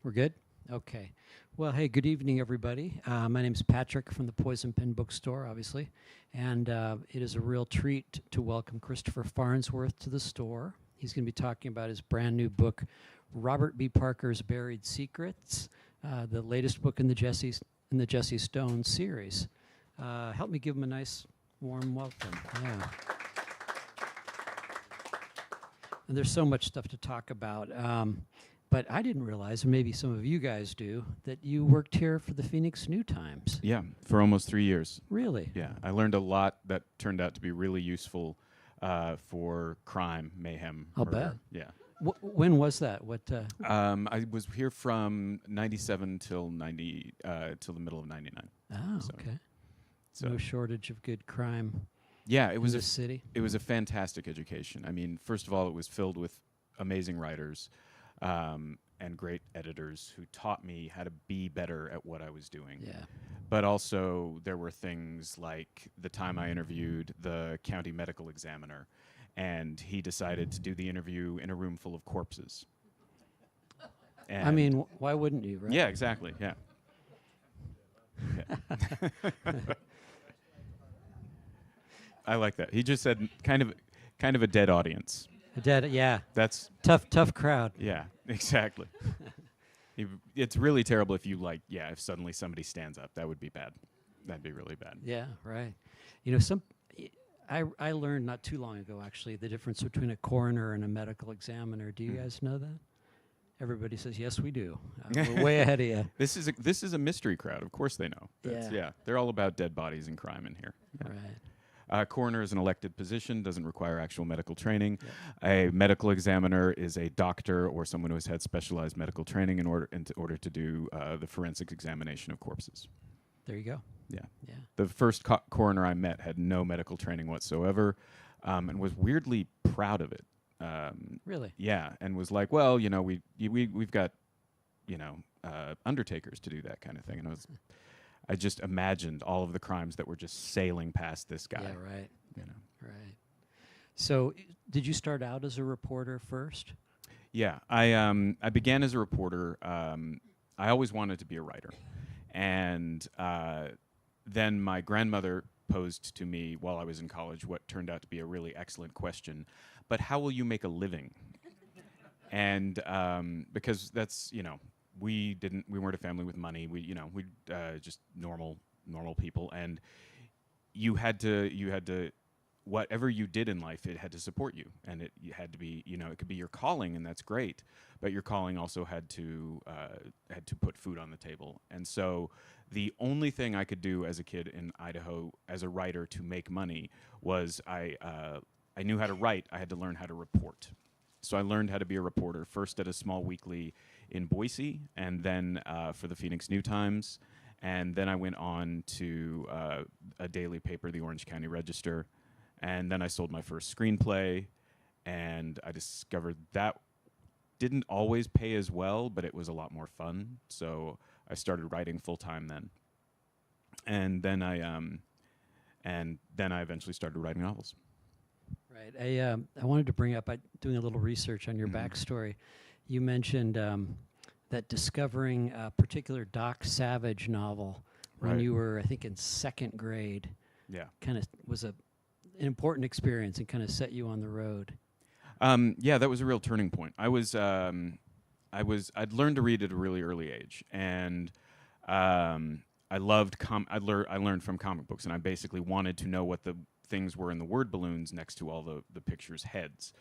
We're good? Okay. Well, hey, good evening, everybody. My name's Patrick from the Poison Pen Bookstore, obviously. And it is a real treat to welcome Christopher Farnsworth to the store. He's going to be talking about his brand new book, Robert B. Parker's Buried Secrets, the latest book in the Jesse Stone series. Help me give him a nice, warm welcome. Yeah. And there's so much stuff to talk about. But I didn't realize, and maybe some of you guys do, that you worked here for the Phoenix New Times. Yeah, for almost 3 years. Really? Yeah, I learned a lot that turned out to be really useful for crime, mayhem. I'll murder. bet. Yeah. When was that? What? I was here from 97 till till the middle of 99. Oh, So- okay. So No shortage of good crime yeah, it in was this city. it was a fantastic education. I mean, first of all, it was filled with amazing writers and great editors who taught me how to be better at what I was doing. Yeah. But also there were things like the time I interviewed the county medical examiner, and he decided to do the interview in a room full of corpses. And I mean, why wouldn't you, right? yeah, exactly. Yeah. I like that. He just said kind of a dead audience. Yeah. That's Tough crowd. yeah, exactly. It's really terrible if if suddenly somebody stands up. That would be bad. That'd be really bad. Yeah, right. You know, I learned not too long ago, actually, the difference between a coroner and a medical examiner. Do you guys know that? Everybody says, yes, we do. We're way ahead of you. This is a mystery crowd. Of course they know. Yeah. They're all about dead bodies and crime in here. Yeah. Right. Coroner is an elected position, doesn't require actual medical training. Yeah. A medical examiner is a doctor or someone who has had specialized medical training in order to do the forensic examination of corpses. There you go. Yeah. Yeah. The first coroner I met had no medical training whatsoever, and was weirdly proud of it. Really? Yeah, and was like, well, we've got, undertakers to do that kind of thing, and I just imagined all of the crimes that were just sailing past this guy. Yeah, right. You know. Right. So, did you start out as a reporter first? Yeah, I began as a reporter. I always wanted to be a writer, and then my grandmother posed to me while I was in college what turned out to be a really excellent question. But how will you make a living? And because that's we weren't a family with money. We just normal people, and you had to whatever you did in life, it had to support you, and it had to be it could be your calling, and that's great, but your calling also had to put food on the table. And so the only thing I could do as a kid in Idaho as a writer to make money was I knew how to write. I had to learn how to report. So I learned how to be a reporter, first at a small weekly in Boise, and then for the Phoenix New Times. And then I went on to a daily paper, the Orange County Register. And then I sold my first screenplay, and I discovered that didn't always pay as well, but it was a lot more fun. So I started writing full-time then. And then I eventually started writing novels. Right. I wanted to bring up, doing a little research on your backstory. You mentioned that discovering a particular Doc Savage novel when Right. you were, I think, in second grade, Yeah. kind of was an important experience and kind of set you on the road. Yeah, that was a real turning point. I'd learned to read at a really early age, and I learned from comic books, and I basically wanted to know what the things were in the word balloons next to all the pictures' heads.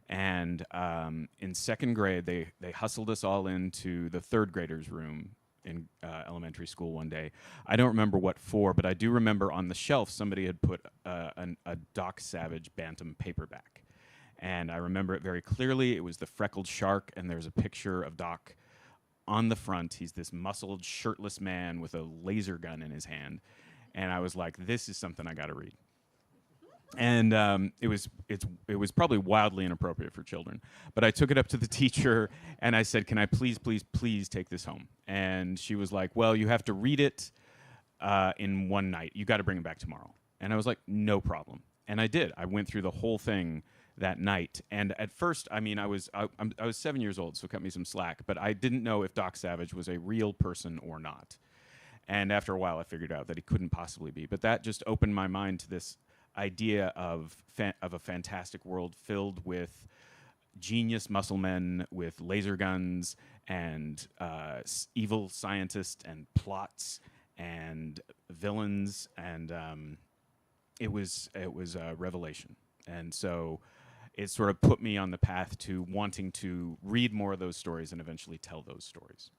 And in second grade, they hustled us all into the third graders' room in elementary school one day. I don't remember what for, but I do remember on the shelf somebody had put a Doc Savage Bantam paperback. And I remember it very clearly. It was the freckled shark, and there's a picture of Doc on the front. He's this muscled, shirtless man with a laser gun in his hand. And I was like, this is something I got to read. And it was probably wildly inappropriate for children. But I took it up to the teacher, and I said, can I please take this home? And she was like, well, you have to read it in one night. You got to bring it back tomorrow. And I was like, no problem. And I did. I went through the whole thing that night. And at first, I mean, I was 7 years old, so cut me some slack, but I didn't know if Doc Savage was a real person or not. And after a while, I figured out that he couldn't possibly be. But that just opened my mind to this idea of a fantastic world filled with genius muscle men with laser guns and evil scientists and plots and villains, and it was a revelation. And so it sort of put me on the path to wanting to read more of those stories and eventually tell those stories.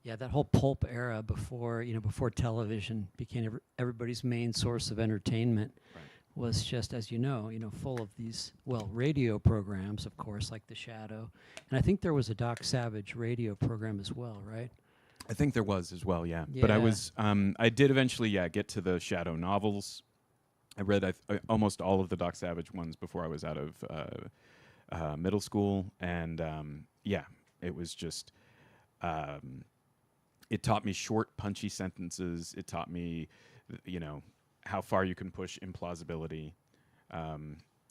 Yeah, that whole pulp era before before television became everybody's main source of entertainment Right. was just, as you know, full of these radio programs, of course, like The Shadow, and I think there was a Doc Savage radio program as well, right? I think there was as well, yeah. But I did eventually, get to the Shadow novels. I read almost all of the Doc Savage ones before I was out of middle school, and it was just. It taught me short, punchy sentences. It taught me, how far you can push implausibility.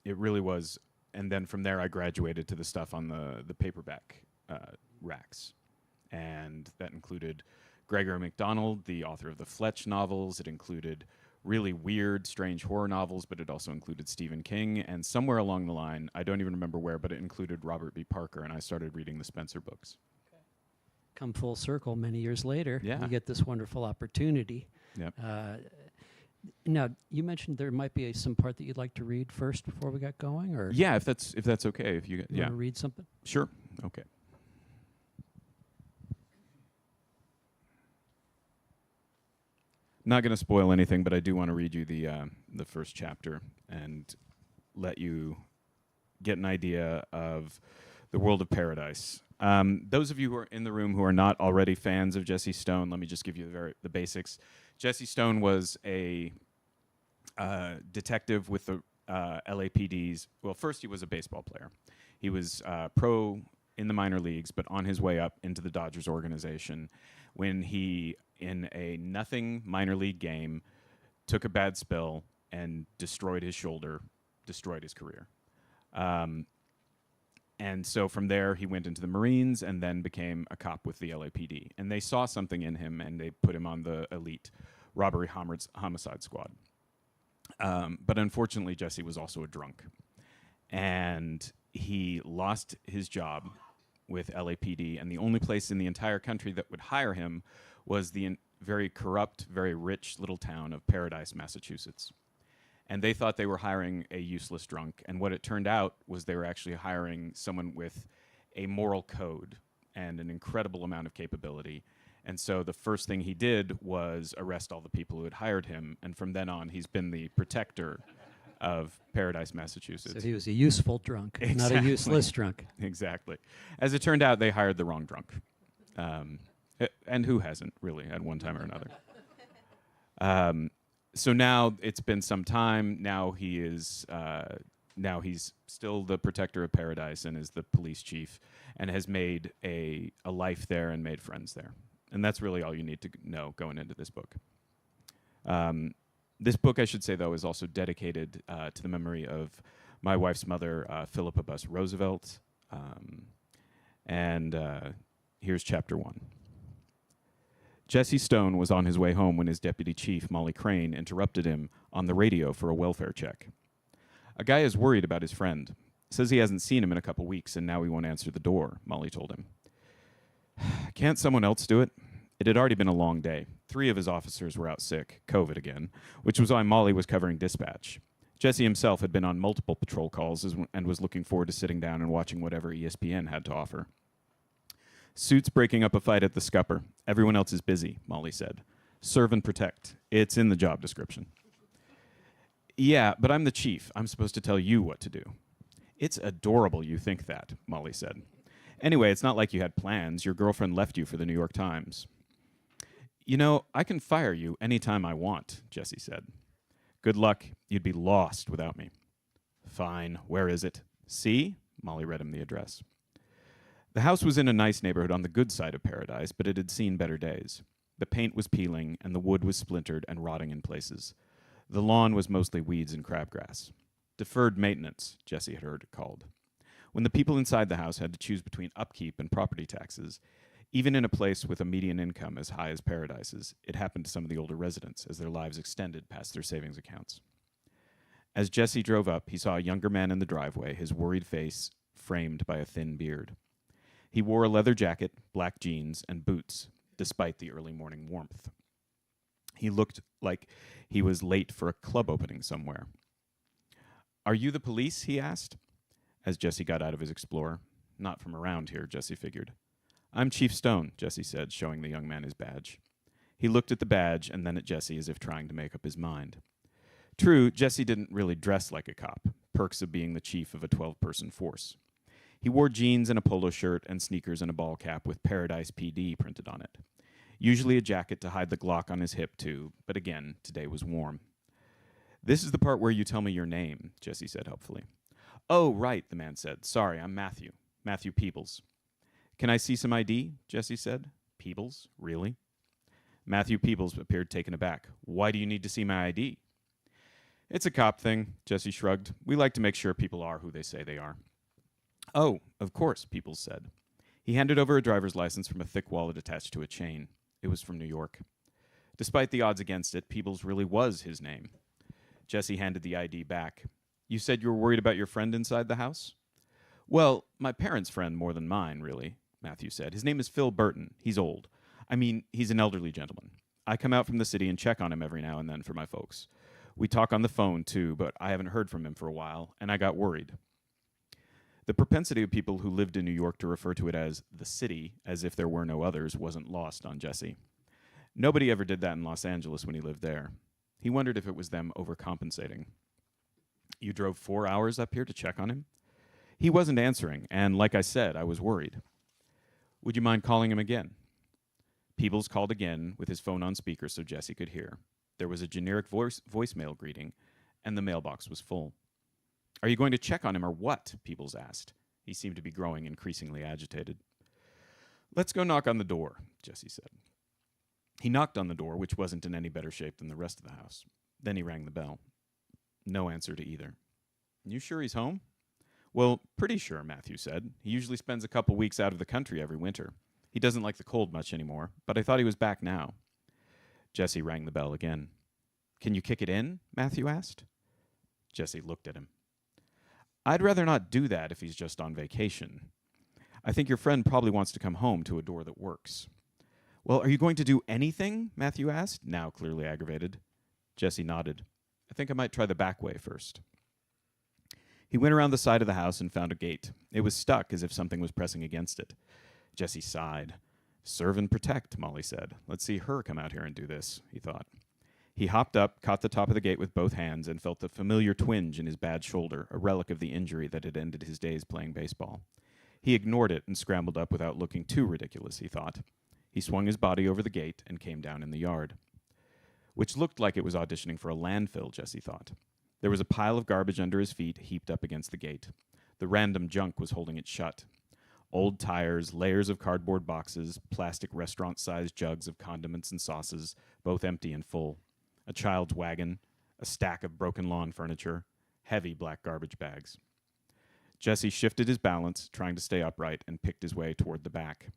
It really was. And then from there, I graduated to the stuff on the paperback racks. And that included Gregory MacDonald, the author of the Fletch novels. It included really weird, strange horror novels, but it also included Stephen King. And somewhere along the line, I don't even remember where, but it included Robert B. Parker, and I started reading the Spencer books. Come full circle many years later, Yeah. you get this wonderful opportunity. Yep. Now, you mentioned there might be some part that you'd like to read first before we got going, or Yeah, if that's okay, if you you yeah, want to read something? sure, okay. Not going to spoil anything, but I do want to read you the first chapter and let you get an idea of the world of Paradise. Those of you who are in the room who are not already fans of Jesse Stone, let me just give you the basics. Jesse Stone was a detective with the LAPD's. Well, first he was a baseball player. He was pro in the minor leagues, but on his way up into the Dodgers organization when he, in a nothing minor league game, took a bad spill and destroyed his shoulder, destroyed his career. And so from there, he went into the Marines and then became a cop with the LAPD. And they saw something in him, and they put him on the elite robbery homicide squad. But unfortunately, Jesse was also a drunk. And he lost his job with LAPD, and the only place in the entire country that would hire him was the very corrupt, very rich little town of Paradise, Massachusetts. And they thought they were hiring a useless drunk. And what it turned out was they were actually hiring someone with a moral code and an incredible amount of capability. And so the first thing he did was arrest all the people who had hired him. And from then on, he's been the protector of Paradise, Massachusetts. So he was a useful drunk, not a useless drunk. Exactly. As it turned out, they hired the wrong drunk. And who hasn't, really, at one time or another? So now it's been some time. Now he's still the protector of Paradise and is the police chief and has made a life there and made friends there. And that's really all you need to know going into this book. This book, I should say, though, is also dedicated to the memory of my wife's mother, Philippa Buss Roosevelt. Here's chapter 1. Jesse Stone was on his way home when his deputy chief, Molly Crane, interrupted him on the radio for a welfare check. A guy is worried about his friend. Says he hasn't seen him in a couple weeks and now he won't answer the door, Molly told him. Can't someone else do it? It had already been a long day. 3 of his officers were out sick, COVID again, which was why Molly was covering dispatch. Jesse himself had been on multiple patrol calls and was looking forward to sitting down and watching whatever ESPN had to offer. Suits breaking up a fight at the scupper. Everyone else is busy, Molly said. Serve and protect. It's in the job description. Yeah, but I'm the chief. I'm supposed to tell you what to do. It's adorable you think that, Molly said. Anyway, it's not like you had plans. Your girlfriend left you for the New York Times. You know, I can fire you anytime I want, Jesse said. Good luck. You'd be lost without me. Fine. Where is it? See? Molly read him the address. The house was in a nice neighborhood on the good side of Paradise, but it had seen better days. The paint was peeling, and the wood was splintered and rotting in places. The lawn was mostly weeds and crabgrass. Deferred maintenance, Jesse had heard it called. When the people inside the house had to choose between upkeep and property taxes, even in a place with a median income as high as Paradise's, it happened to some of the older residents as their lives extended past their savings accounts. As Jesse drove up, he saw a younger man in the driveway, his worried face framed by a thin beard. He wore a leather jacket, black jeans, and boots, despite the early morning warmth. He looked like he was late for a club opening somewhere. "Are you the police?" he asked, as Jesse got out of his Explorer. "Not from around here," Jesse figured. "I'm Chief Stone," Jesse said, showing the young man his badge. He looked at the badge and then at Jesse as if trying to make up his mind. True, Jesse didn't really dress like a cop, perks of being the chief of a 12-person force. He wore jeans and a polo shirt and sneakers and a ball cap with Paradise PD printed on it. Usually a jacket to hide the Glock on his hip, too, but again, today was warm. "This is the part where you tell me your name," Jesse said helpfully. "Oh, right," the man said. "Sorry, I'm Matthew. Matthew Peebles." "Can I see some ID?" Jesse said. "Peebles? Really?" Matthew Peebles appeared taken aback. "Why do you need to see my ID?" "It's a cop thing," Jesse shrugged. "We like to make sure people are who they say they are." "Oh, of course," Peebles said. He handed over a driver's license from a thick wallet attached to a chain. It was from New York. Despite the odds against it, Peebles really was his name. Jesse handed the ID back. "You said you were worried about your friend inside the house?" "Well, my parents' friend more than mine, really," Matthew said. "His name is Phil Burton. He's old. I mean, he's an elderly gentleman. I come out from the city and check on him every now and then for my folks. We talk on the phone, too, but I haven't heard from him for a while, and I got worried." The propensity of people who lived in New York to refer to it as the city, as if there were no others, wasn't lost on Jesse. Nobody ever did that in Los Angeles when he lived there. He wondered if it was them overcompensating. "You drove 4 hours up here to check on him?" He wasn't answering, and like I said, I was worried. "Would you mind calling him again?" Peebles called again with his phone on speaker so Jesse could hear. There was a generic voicemail greeting, and the mailbox was full. "Are you going to check on him or what?" Peebles asked. He seemed to be growing increasingly agitated. "Let's go knock on the door," Jesse said. He knocked on the door, which wasn't in any better shape than the rest of the house. Then he rang the bell. No answer to either. "You sure he's home?" "Well, pretty sure," Matthew said. "He usually spends a couple weeks out of the country every winter. He doesn't like the cold much anymore, but I thought he was back now." Jesse rang the bell again. "Can you kick it in?" Matthew asked. Jesse looked at him. "I'd rather not do that if he's just on vacation. I think your friend probably wants to come home to a door that works." "Well, are you going to do anything?" Matthew asked, now clearly aggravated. Jesse nodded. "I think I might try the back way first." He went around the side of the house and found a gate. It was stuck as if something was pressing against it. Jesse sighed. "Serve and protect," Molly said. "Let's see her come out here and do this," he thought. He hopped up, caught the top of the gate with both hands, and felt the familiar twinge in his bad shoulder, a relic of the injury that had ended his days playing baseball. He ignored it and scrambled up without looking too ridiculous, he thought. He swung his body over the gate and came down in the yard. Which looked like it was auditioning for a landfill, Jesse thought. There was a pile of garbage under his feet, heaped up against the gate. The random junk was holding it shut. Old tires, layers of cardboard boxes, plastic restaurant-sized jugs of condiments and sauces, both empty and full. A child's wagon, a stack of broken lawn furniture, heavy black garbage bags. Jesse shifted his balance, trying to stay upright, and picked his way toward the back.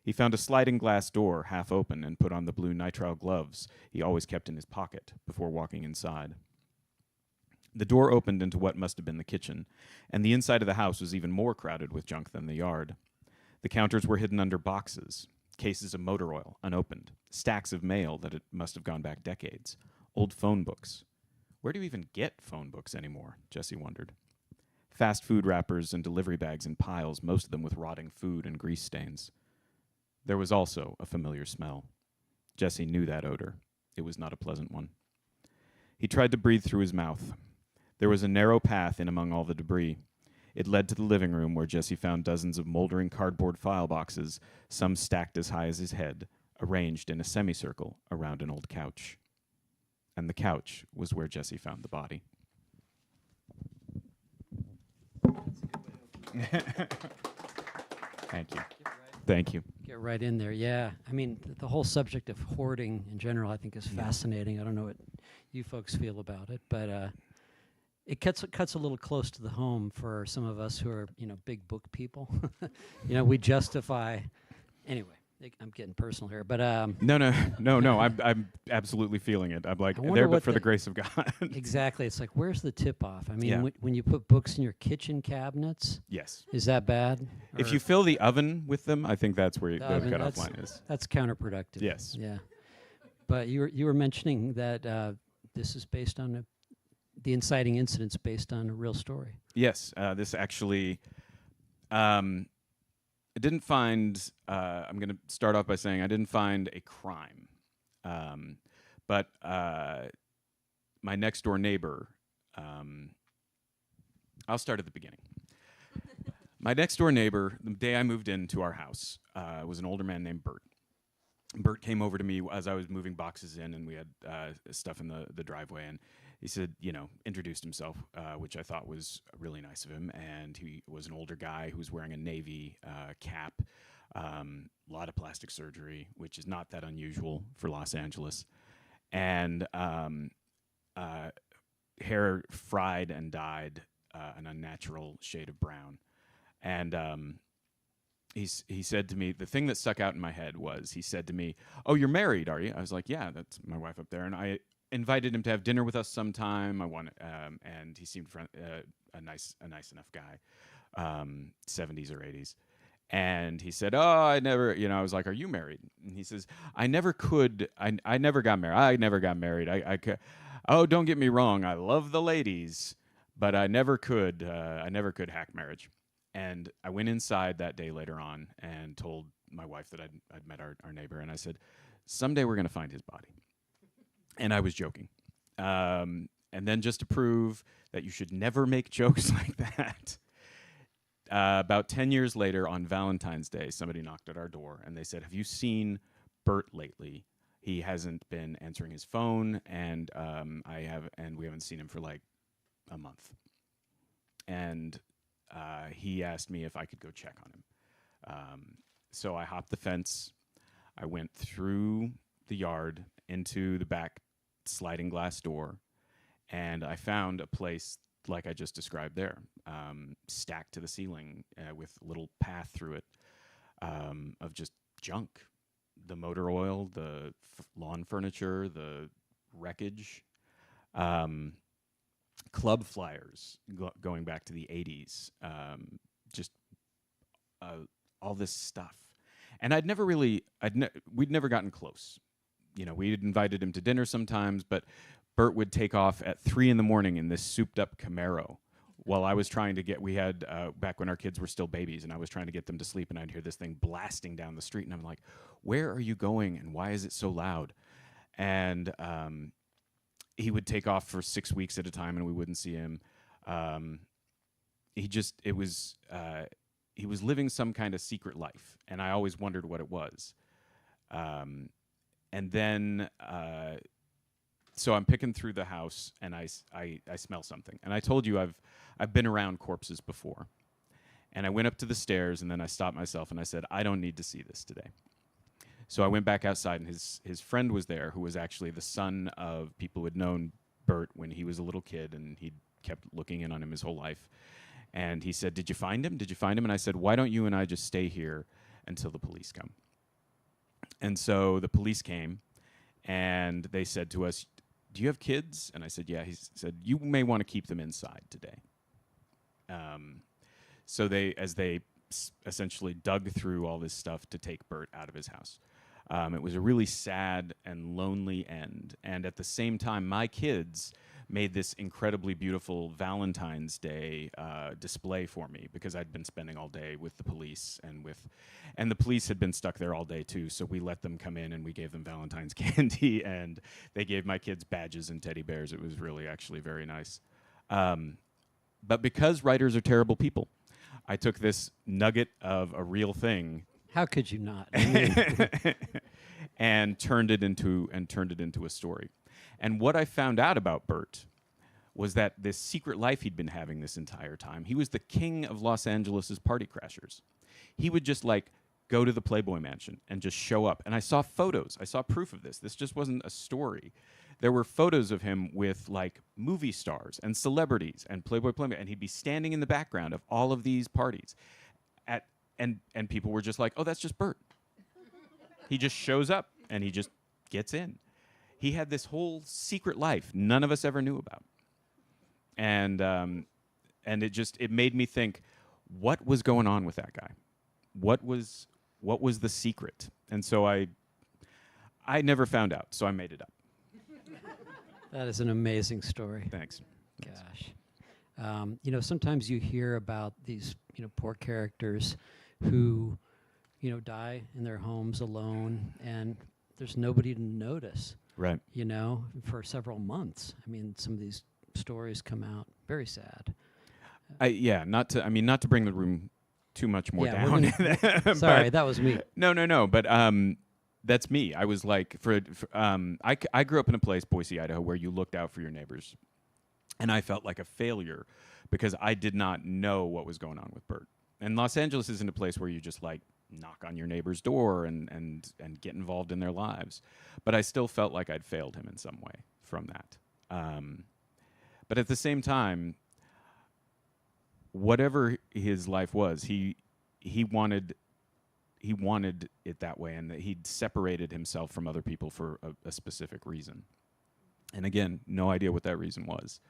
He found a sliding glass door, half open, and put on the blue nitrile gloves he always kept in his pocket before walking inside. The door opened into what must have been the kitchen, and the inside of the house was even more crowded with junk than the yard. The counters were hidden under boxes, cases of motor oil, unopened, stacks of mail that it must have gone back decades, old phone books. Where do you even get phone books anymore? Jesse wondered. Fast food wrappers and delivery bags in piles, most of them with rotting food and grease stains. There was also a familiar smell. Jesse knew that odor. It was not a pleasant one. He tried to breathe through his mouth. There was a narrow path in among all the debris. It led to the living room where Jesse found dozens of moldering cardboard file boxes, some stacked as high as his head, arranged in a semicircle around an old couch. And the couch was where Jesse found the body. Thank you. Thank you. Get right in there, yeah. I mean, the whole subject of hoarding in general, I think, is fascinating. I don't know what you folks feel about it, but it cuts a little close to the home for some of us who are, big book people. We justify. Anyway, I'm getting personal here, but No, no, no, no. I'm absolutely feeling it. I'm like I wonder there, but what for the grace of God. exactly. It's like, where's the tip off? I mean, Yeah. when you put books in your kitchen cabinets, Yes. is that bad? If Or you fill the oven with them, I think that's where the the oven, cutoff line is. that's counterproductive. Yes. Yeah. But you were mentioning that this is based on the inciting incidents based on a real story. Yes. This actually, I didn't find. I'm going to start off by saying I didn't find a crime, but my next door neighbor. I'll start at the beginning. My next door neighbor, the day I moved into our house, was an older man named Bert. Bert came over to me as I was moving boxes in, and we had stuff in the driveway, and he said, introduced himself, which I thought was really nice of him, and he was an older guy who was wearing a Navy cap, a lot of plastic surgery, which is not that unusual for Los Angeles, and hair fried and dyed an unnatural shade of brown. And he said to me, the thing that stuck out in my head was, he said to me, "Oh, you're married, are you?" I was like, "Yeah, that's my wife up there." And I invited him to have dinner with us sometime. And he seemed a nice enough guy, 70s or 80s. And he said, "Oh, I never," I was like, "Are you married?" And he says, "I never could. I never got married. I never got married. Oh, don't get me wrong. I love the ladies, but I never could. I never could hack marriage." And I went inside that day later on and told my wife that I'd met our neighbor. And I said, "Someday we're going to find his body." And I was joking. And then just to prove that you should never make jokes like that, about 10 years later on Valentine's Day, somebody knocked at our door and they said, "Have you seen Bert lately? He hasn't been answering his phone, and we haven't seen him for like a month." And he asked me if I could go check on him. So I hopped the fence. I went through the yard into the back sliding glass door, and I found a place like I just described there, stacked to the ceiling with a little path through it of just junk. The motor oil, the lawn furniture, the wreckage. Club flyers going back to the 80s, just all this stuff. And we'd never gotten close. We'd invited him to dinner sometimes, but Bert would take off at 3 a.m. in this souped up Camaro while I was trying to we had, back when our kids were still babies, and I was trying to get them to sleep, and I'd hear this thing blasting down the street, and I'm like, "Where are you going, and why is it so loud?" And he would take off for 6 weeks at a time, and we wouldn't see him. He was living some kind of secret life, and I always wondered what it was. And then, so I'm picking through the house, and I smell something. And I told you I've been around corpses before. And I went up to the stairs, and then I stopped myself, and I said, "I don't need to see this today." So I went back outside, and his friend was there, who was actually the son of people who had known Bert when he was a little kid, and he'd kept looking in on him his whole life. And he said, "Did you find him? Did you find him?" And I said, "Why don't you and I just stay here until the police come?" And so the police came, and they said to us, "Do you have kids?" And I said, "Yeah." He said, "You may want to keep them inside today." So as they essentially dug through all this stuff to take Bert out of his house. It was a really sad and lonely end. And at the same time, my kids made this incredibly beautiful Valentine's Day display for me, because I'd been spending all day with the police, and the police had been stuck there all day too. So we let them come in, and we gave them Valentine's candy, and they gave my kids badges and teddy bears. It was really actually very nice. But because writers are terrible people, I took this nugget of a real thing. How could you not? I mean, and turned it into a story. And what I found out about Bert was that this secret life he'd been having this entire time, he was the king of Los Angeles's party crashers. He would just go to the Playboy Mansion and just show up. And I saw photos. I saw proof of this. This just wasn't a story. there were photos of him with like movie stars and celebrities and Playboy, and he'd be standing in the background of all of these parties. And people were just like, oh, that's just Bert. He just shows up and he just gets in. He had this whole secret life none of us ever knew about. And it made me think, what was going on with that guy? What was the secret? And so I never found out, so I made it up. That is an amazing story. Thanks. Gosh. Sometimes you hear about these, poor characters who, die in their homes alone, and there's nobody to notice. Right. For several months. I mean, some of these stories come out very sad. Not to bring the room too much more down. Sorry, that was me. No. But that's me. I was like, I grew up in a place, Boise, Idaho, where you looked out for your neighbors, and I felt like a failure because I did not know what was going on with Bert. And Los Angeles isn't a place where you just like knock on your neighbor's door and get involved in their lives. But I still felt like I'd failed him in some way from that. But at the same time, whatever his life was, he wanted it that way, and that he'd separated himself from other people for a specific reason. And again, no idea what that reason was.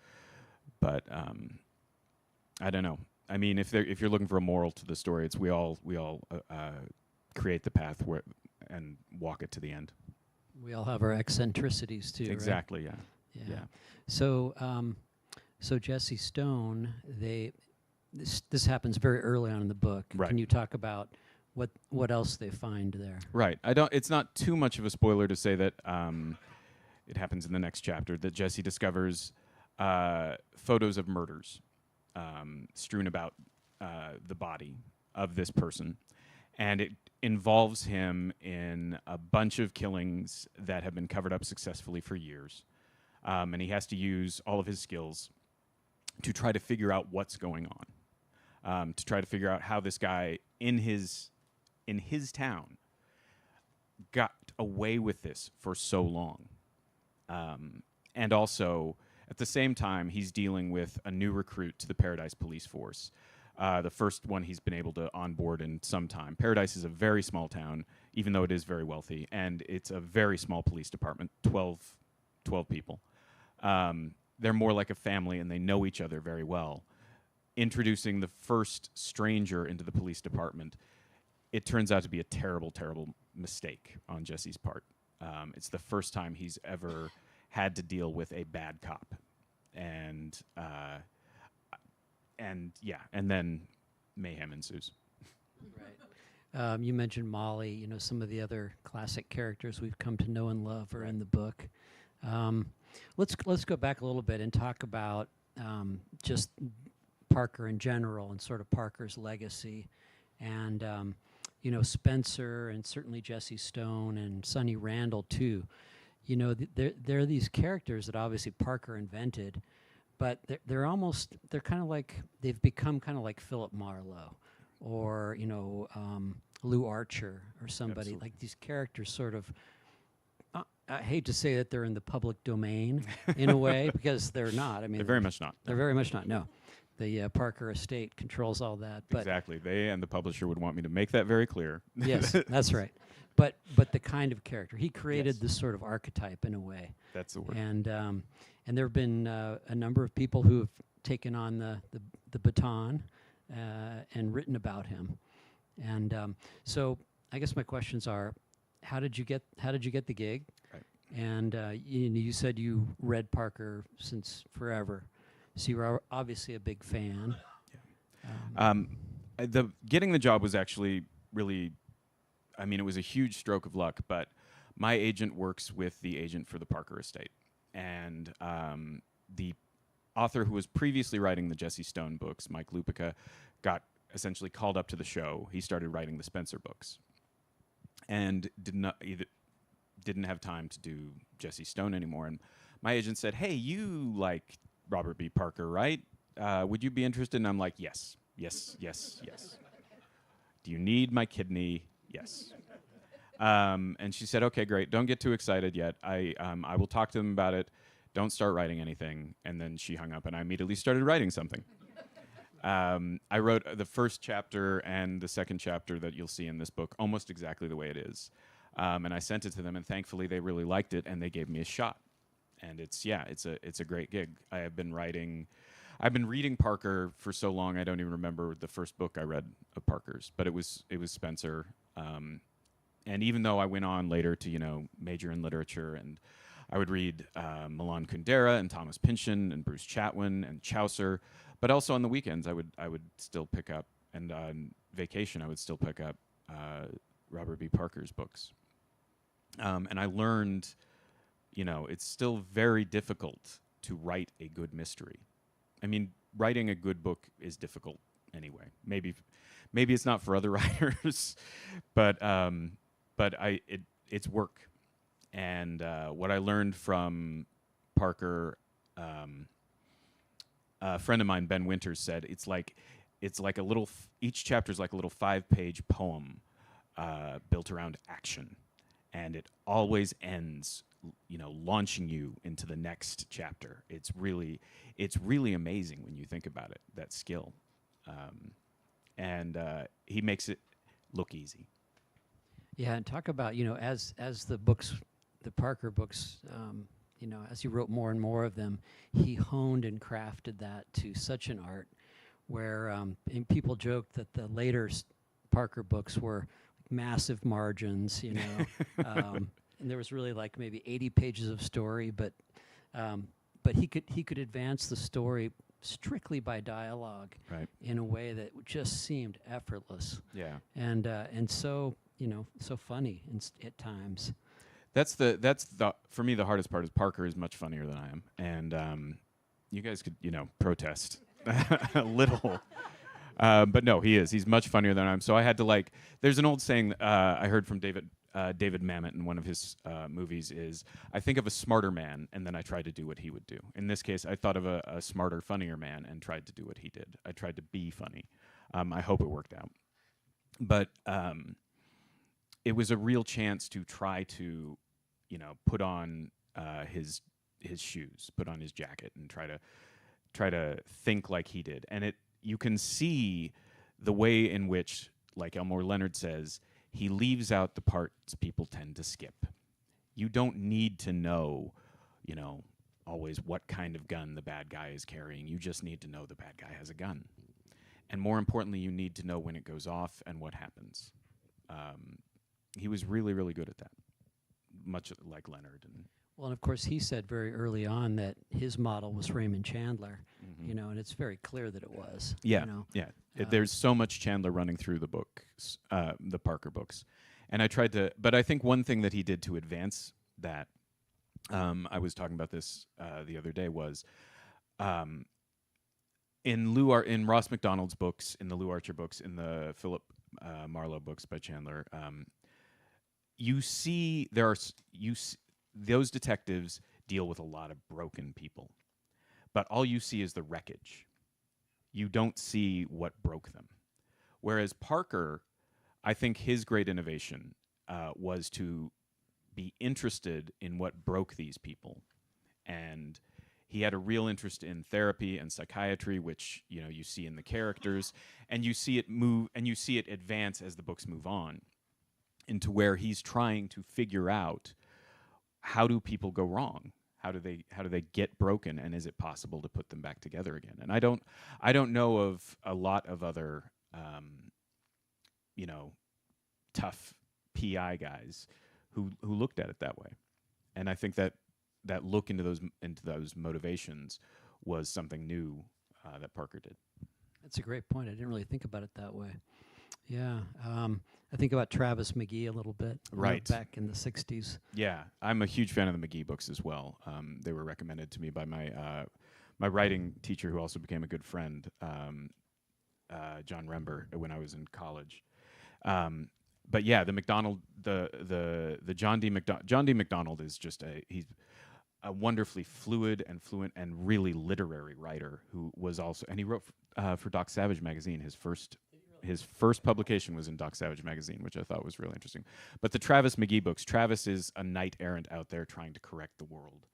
But I don't know. I mean, if you're looking for a moral to the story, it's we all create the path and walk it to the end. We all have our eccentricities too. Exactly. Right? Yeah. So Jesse Stone, this happens very early on in the book. Right. Can you talk about what else they find there? Right. It's not too much of a spoiler to say that it happens in the next chapter that Jesse discovers photos of murders strewn about the body of this person, and it involves him in a bunch of killings that have been covered up successfully for years, and he has to use all of his skills to try to figure out what's going on, to try to figure out how this guy in his town got away with this for so long, and also at the same time, he's dealing with a new recruit to the Paradise Police Force. The first one he's been able to onboard in some time. Paradise is a very small town, even though it is very wealthy, and it's a very small police department, 12 people. They're more like a family, and they know each other very well. Introducing the first stranger into the police department, it turns out to be a terrible, terrible mistake on Jesse's part. It's the first time he's ever had to deal with a bad cop, and then mayhem ensues. Right. You mentioned Molly. Some of the other classic characters we've come to know and love are in the book. Let's go back a little bit and talk about just Parker in general and sort of Parker's legacy, and Spencer and certainly Jesse Stone and Sonny Randall too. There are these characters that obviously Parker invented, but they're kind of like, they've become kind of like Philip Marlowe or, Lou Archer or somebody. Absolutely. Like these characters sort of, I hate to say that they're in the public domain in a way, because they're not. I mean, They're very much not. They're very much not, no. The Parker estate controls all that. But Exactly. They and the publisher would want me to make that very clear. yes, that's right. But the kind of character he created, Yes. this sort of archetype in a way, That's the word. and there have been a number of people who have taken on the baton and written about him, and so I guess my questions are, how did you get the gig? Right. And you said you read Parker since forever, so you were obviously a big fan. Getting the job was actually really, it was a huge stroke of luck, but my agent works with the agent for the Parker estate. And the author who was previously writing the Jesse Stone books, Mike Lupica, got essentially called up to the show. He started writing the Spencer books and didn't have time to do Jesse Stone anymore. And my agent said, hey, you like Robert B. Parker, right? Would you be interested? And I'm like, yes. Do you need my kidney? Yes. And she said, "Okay, great. Don't get too excited yet. I will talk to them about it. Don't start writing anything." And then she hung up, and I immediately started writing something. I wrote the first chapter and the second chapter that you'll see in this book almost exactly the way it is. And I sent it to them, and thankfully they really liked it, and they gave me a shot. And it's a great gig. I've been reading Parker for so long I don't even remember the first book I read of Parker's, but it was Spencer. And even though I went on later to major in literature, and I would read Milan Kundera and Thomas Pynchon and Bruce Chatwin and Chaucer, but also on the weekends I would still pick up, and on vacation I would still pick up Robert B. Parker's books. And I learned, it's still very difficult to write a good mystery. I mean, writing a good book is difficult anyway. Maybe it's not for other writers, but it's work. And what I learned from Parker, a friend of mine, Ben Winters, said it's like a little. Each chapter is like a little 5-page poem built around action, and it always ends, launching you into the next chapter. It's really amazing when you think about it. That skill, and he makes it look easy. Yeah, and talk about, as the books, the Parker books, as he wrote more and more of them, he honed and crafted that to such an art where and people joke that the later Parker books were massive margins, and there was really like maybe 80 pages of story, but he could advance the story strictly by dialogue, Right. in a way that just seemed effortless. Yeah. And so so funny at times. That's for me the hardest part is Parker is much funnier than I am, and you guys could protest a little, but no, he's much funnier than I am. So I had to there's an old saying I heard from David Mamet in one of his movies is, I think of a smarter man and then I try to do what he would do. In this case, I thought of a smarter, funnier man and tried to do what he did. I tried to be funny. I hope it worked out, but it was a real chance to try to put on his shoes, put on his jacket, and try to think like he did. And you can see the way in which, like Elmore Leonard says, he leaves out the parts people tend to skip. You don't need to know, always what kind of gun the bad guy is carrying. You just need to know the bad guy has a gun. And more importantly, you need to know when it goes off and what happens. He was really, really good at that, much like Leonard. Well, and of course, he said very early on that his model was Raymond Chandler, and it's very clear that it was. Yeah, yeah. There's so much Chandler running through the books, the Parker books. And I tried to, but I think one thing that he did to advance that, I was talking about this the other day, was in Ross MacDonald's books, in the Lou Archer books, in the Philip Marlowe books by Chandler, you see those detectives deal with a lot of broken people, but all you see is the wreckage. You don't see what broke them. Whereas Parker, I think his great innovation was to be interested in what broke these people. And he had a real interest in therapy and psychiatry, which you see in the characters, and you see it move, and you see it advance as the books move on into where he's trying to figure out, how do people go wrong? How do they get broken, and is it possible to put them back together again? And I don't know of a lot of other tough PI guys who looked at it that way. And I think that look into those motivations was something new that Parker did. That's a great point. I didn't really think about it that way. Yeah. I think about Travis McGee a little bit. Right. Back in the 60s. Yeah. I'm a huge fan of the McGee books as well. They were recommended to me by my writing teacher, who also became a good friend, John Rember, when I was in college. But yeah, the McDonald, the John D. McDonald is just he's a wonderfully fluid and fluent and really literary writer who was also, and he wrote for Doc Savage magazine, his first His first publication was in Doc Savage magazine, which I thought was really interesting. But the Travis McGee books, Travis is a knight errant out there trying to correct the world.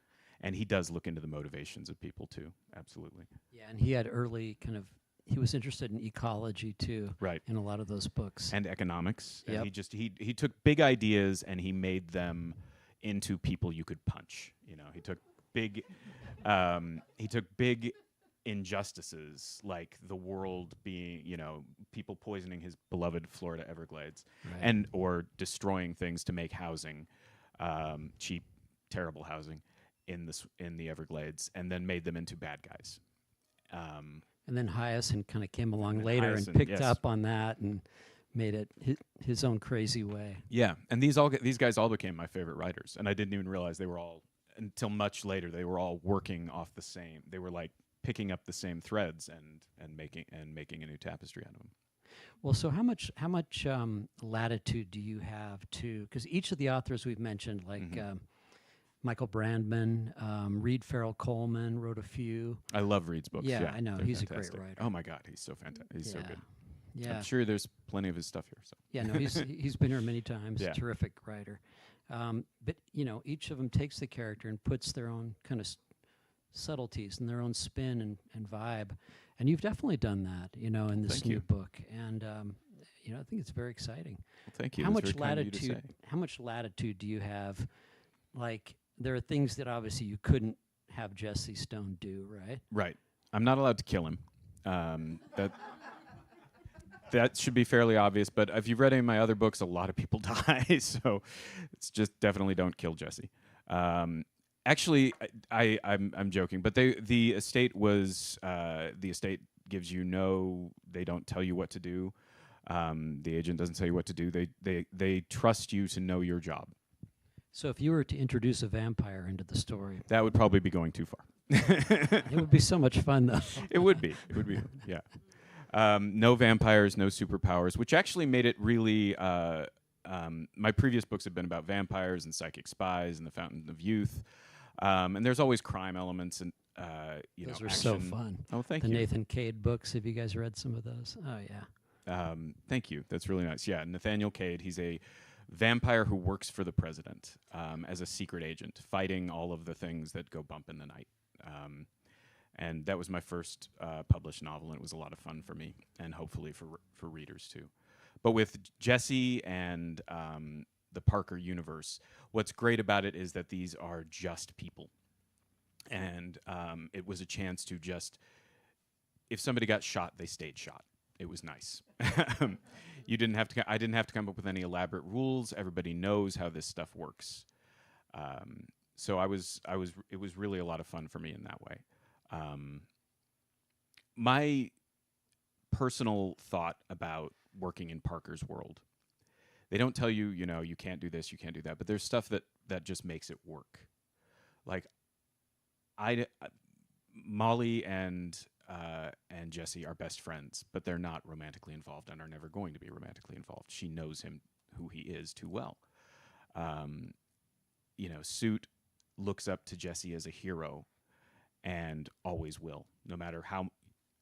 And he does look into the motivations of people too. Absolutely. Yeah, and he had early he was interested in ecology too. Right. In a lot of those books. And economics. Yep. And he took big ideas and he made them into people you could punch. He took big injustices like the world being, people poisoning his beloved Florida Everglades, right. or destroying things to make housing, cheap, terrible housing in the Everglades, and then made them into bad guys. And then Hyacinth kind of came along later and Hyacinth, picked yes. up on that and made it his own crazy way. Yeah, and these guys all became my favorite writers, and I didn't even realize they were all, until much later, they were all working off the same. They were like picking up the same threads and making a new tapestry out of them. Well, so how much latitude do you have to? Because each of the authors we've mentioned, like Michael Brandman, Reed Farrell Coleman, wrote a few. I love Reed's books. Yeah, I know. They're He's fantastic. a great writer. Oh my God, he's so fantastic. He's so good. Yeah. I'm sure there's plenty of his stuff here. So. Yeah, no, he's been here many times. Yeah. Terrific writer. But each of them takes the character and puts their own kind of subtleties and their own spin and vibe. And you've definitely done that, in this Thank new you. book. And I think it's very exciting. Well, thank you. How That's much very kind of you to say. How much latitude do you have? Like, there are things that obviously you couldn't have Jesse Stone do, right? Right. I'm not allowed to kill him. That should be fairly obvious. But if you've read any of my other books, a lot of people die. So it's just definitely don't kill Jesse. Actually, I'm joking. But the estate gives you they don't tell you what to do. The agent doesn't tell you what to do. They trust you to know your job. So if you were to introduce a vampire into the story, That would probably be going too far. it would be so much fun, though. It would be. Yeah. No vampires, no superpowers, which actually made it really. My previous books have been about vampires and psychic spies and the Fountain of Youth, and there's always crime elements and Those are action. so fun. Oh, thank The you. Nathan Cade books. Have you guys read some of those? Oh yeah. Thank you. That's really nice. Yeah, Nathaniel Cade. He's a vampire who works for the president as a secret agent, fighting all of the things that go bump in the night. And that was my first published novel, and it was a lot of fun for me, and hopefully for readers too. But with Jesse and the Parker universe, what's great about it is that these are just people. And it was a chance to just, if somebody got shot, they stayed shot. It was nice. I didn't have to come up with any elaborate rules. Everybody knows how this stuff works. So it was really a lot of fun for me in that way. My personal thought about working in Parker's world, they don't tell you, you can't do this, you can't do that, but there's stuff that just makes it work. Like, Molly and Jesse are best friends, but they're not romantically involved and are never going to be romantically involved. She knows him, who he is, too well. Suit looks up to Jesse as a hero and always will, no matter how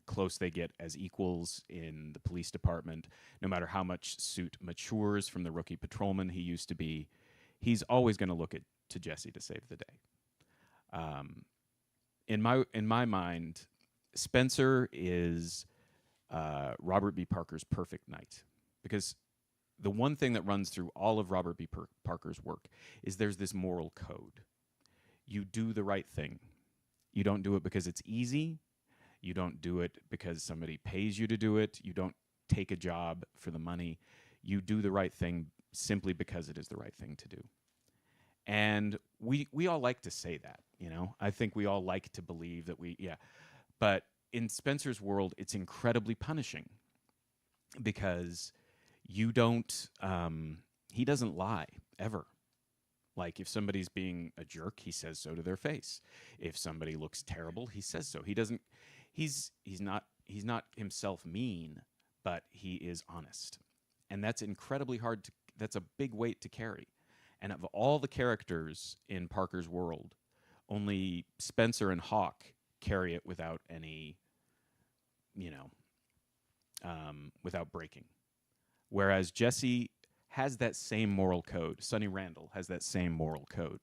close they get as equals in the police department, no matter how much Suit matures from the rookie patrolman he used to be, he's always going to look to Jesse to save the day. In my mind, Spencer is Robert B. Parker's perfect knight, because the one thing that runs through all of Robert B. Parker's work is there's this moral code. You do the right thing. You don't do it because it's easy. You don't do it because somebody pays you to do it. You don't take a job for the money. You do the right thing simply because it is the right thing to do. And we all like to say that, I think we all like to believe that but in Spencer's world, it's incredibly punishing because he doesn't lie ever. Like, if somebody's being a jerk, he says so to their face. If somebody looks terrible, he says so. He's not himself mean, but he is honest. And that's incredibly hard that's a big weight to carry. And of all the characters in Parker's world, only Spencer and Hawk carry it without any, without breaking. Whereas Jesse has that same moral code. Sonny Randall has that same moral code.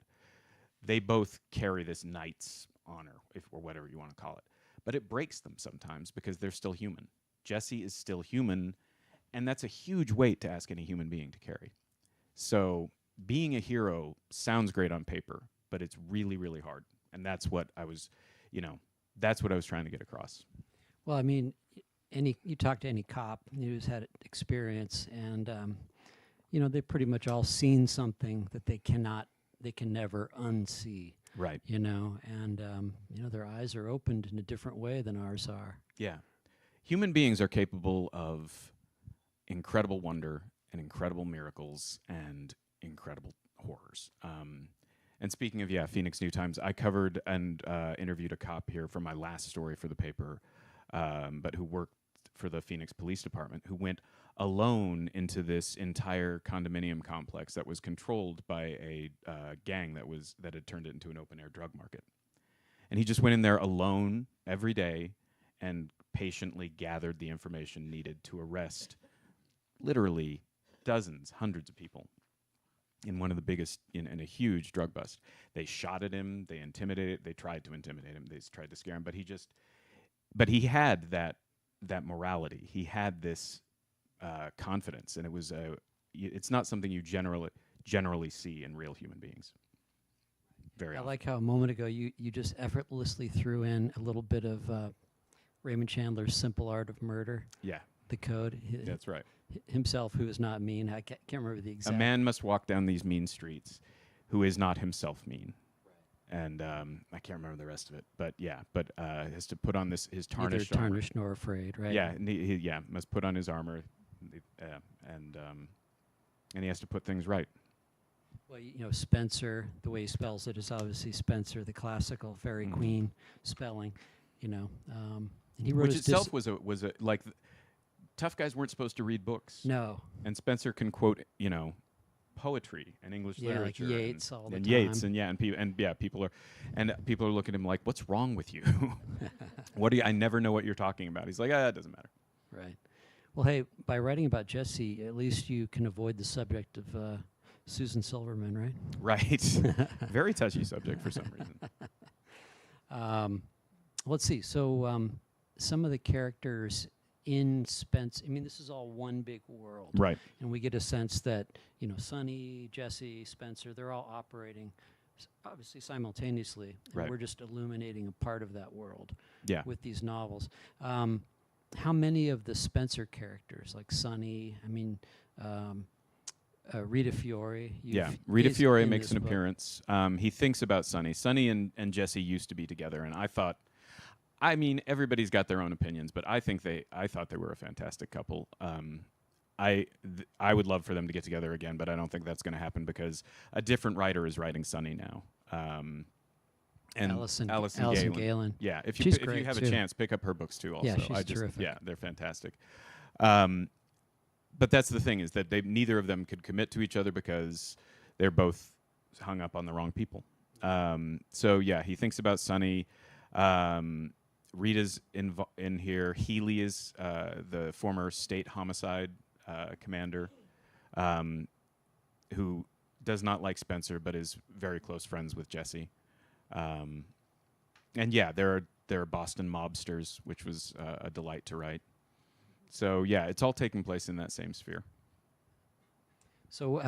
They both carry this knight's honor, or whatever you want to call it. But it breaks them sometimes because they're still human. Jesse is still human, and that's a huge weight to ask any human being to carry. So being a hero sounds great on paper, but it's really, really hard. And that's what I was, that's what I was trying to get across. Well, I mean, you talk to any cop who's had experience, and they've pretty much all seen something that they can never unsee. Right. And their eyes are opened in a different way than ours are. Yeah. Human beings are capable of incredible wonder and incredible miracles and incredible horrors. And speaking of, Phoenix New Times, I covered and interviewed a cop here for my last story for the paper, but who worked for the Phoenix Police Department, who went alone into this entire condominium complex that was controlled by a gang that had turned it into an open-air drug market. And he just went in there alone every day and patiently gathered the information needed to arrest literally dozens, hundreds of people in one of the biggest, in a huge drug bust. They shot at him, they tried to intimidate him, they tried to scare him, but he had that morality. He had this confidence, and it's not something you generally see in real human beings. Very I often. like how a moment ago you just effortlessly threw in a little bit of Raymond Chandler's Simple Art of Murder. Yeah. The code. That's right. Himself, who is not mean. I can't remember the exact. A man must walk down these mean streets who is not himself mean. Right. And I can't remember the rest of it. But has to put on his tarnished Neither tarnished nor afraid, right? Yeah, and he must put on his armor, and he has to put things right. Well, Spencer, the way he spells it is obviously Spencer, the classical Fairy Queen spelling, and he wrote which itself was a tough guys weren't supposed to read books. No. And Spencer can quote, poetry and English literature, like Yeats all the and time. Yeats, people are looking at him like, "What's wrong with you? I never know what you're talking about." He's like, "It doesn't matter." Right. Well, hey, by writing about Jesse, at least you can avoid the subject of Susan Silverman, right? Right. Very touchy subject for some reason. Let's see. So some of the characters in Spence, this is all one big world. Right. And we get a sense that, Sonny, Jesse, Spencer, they're all operating obviously simultaneously. And right. We're just illuminating a part of that world with these novels. How many of the Spencer characters, like Sonny, Rita Fiore? Rita Fiore makes an appearance. He thinks about Sonny. Sonny and Jesse used to be together, and I thought, everybody's got their own opinions, but I thought they were a fantastic couple. I would love for them to get together again, but I don't think that's going to happen because a different writer is writing Sonny now. And Allison Galen. Yeah, if you have a chance, pick up her books too. Also, yeah, she's terrific. Yeah, they're fantastic. But that's the thing, is that neither of them could commit to each other because they're both hung up on the wrong people. He thinks about Sonny. Rita's in here. Healy is the former state homicide commander, who does not like Spencer but is very close friends with Jesse. There are Boston mobsters, which was a delight to write. So it's all taking place in that same sphere. So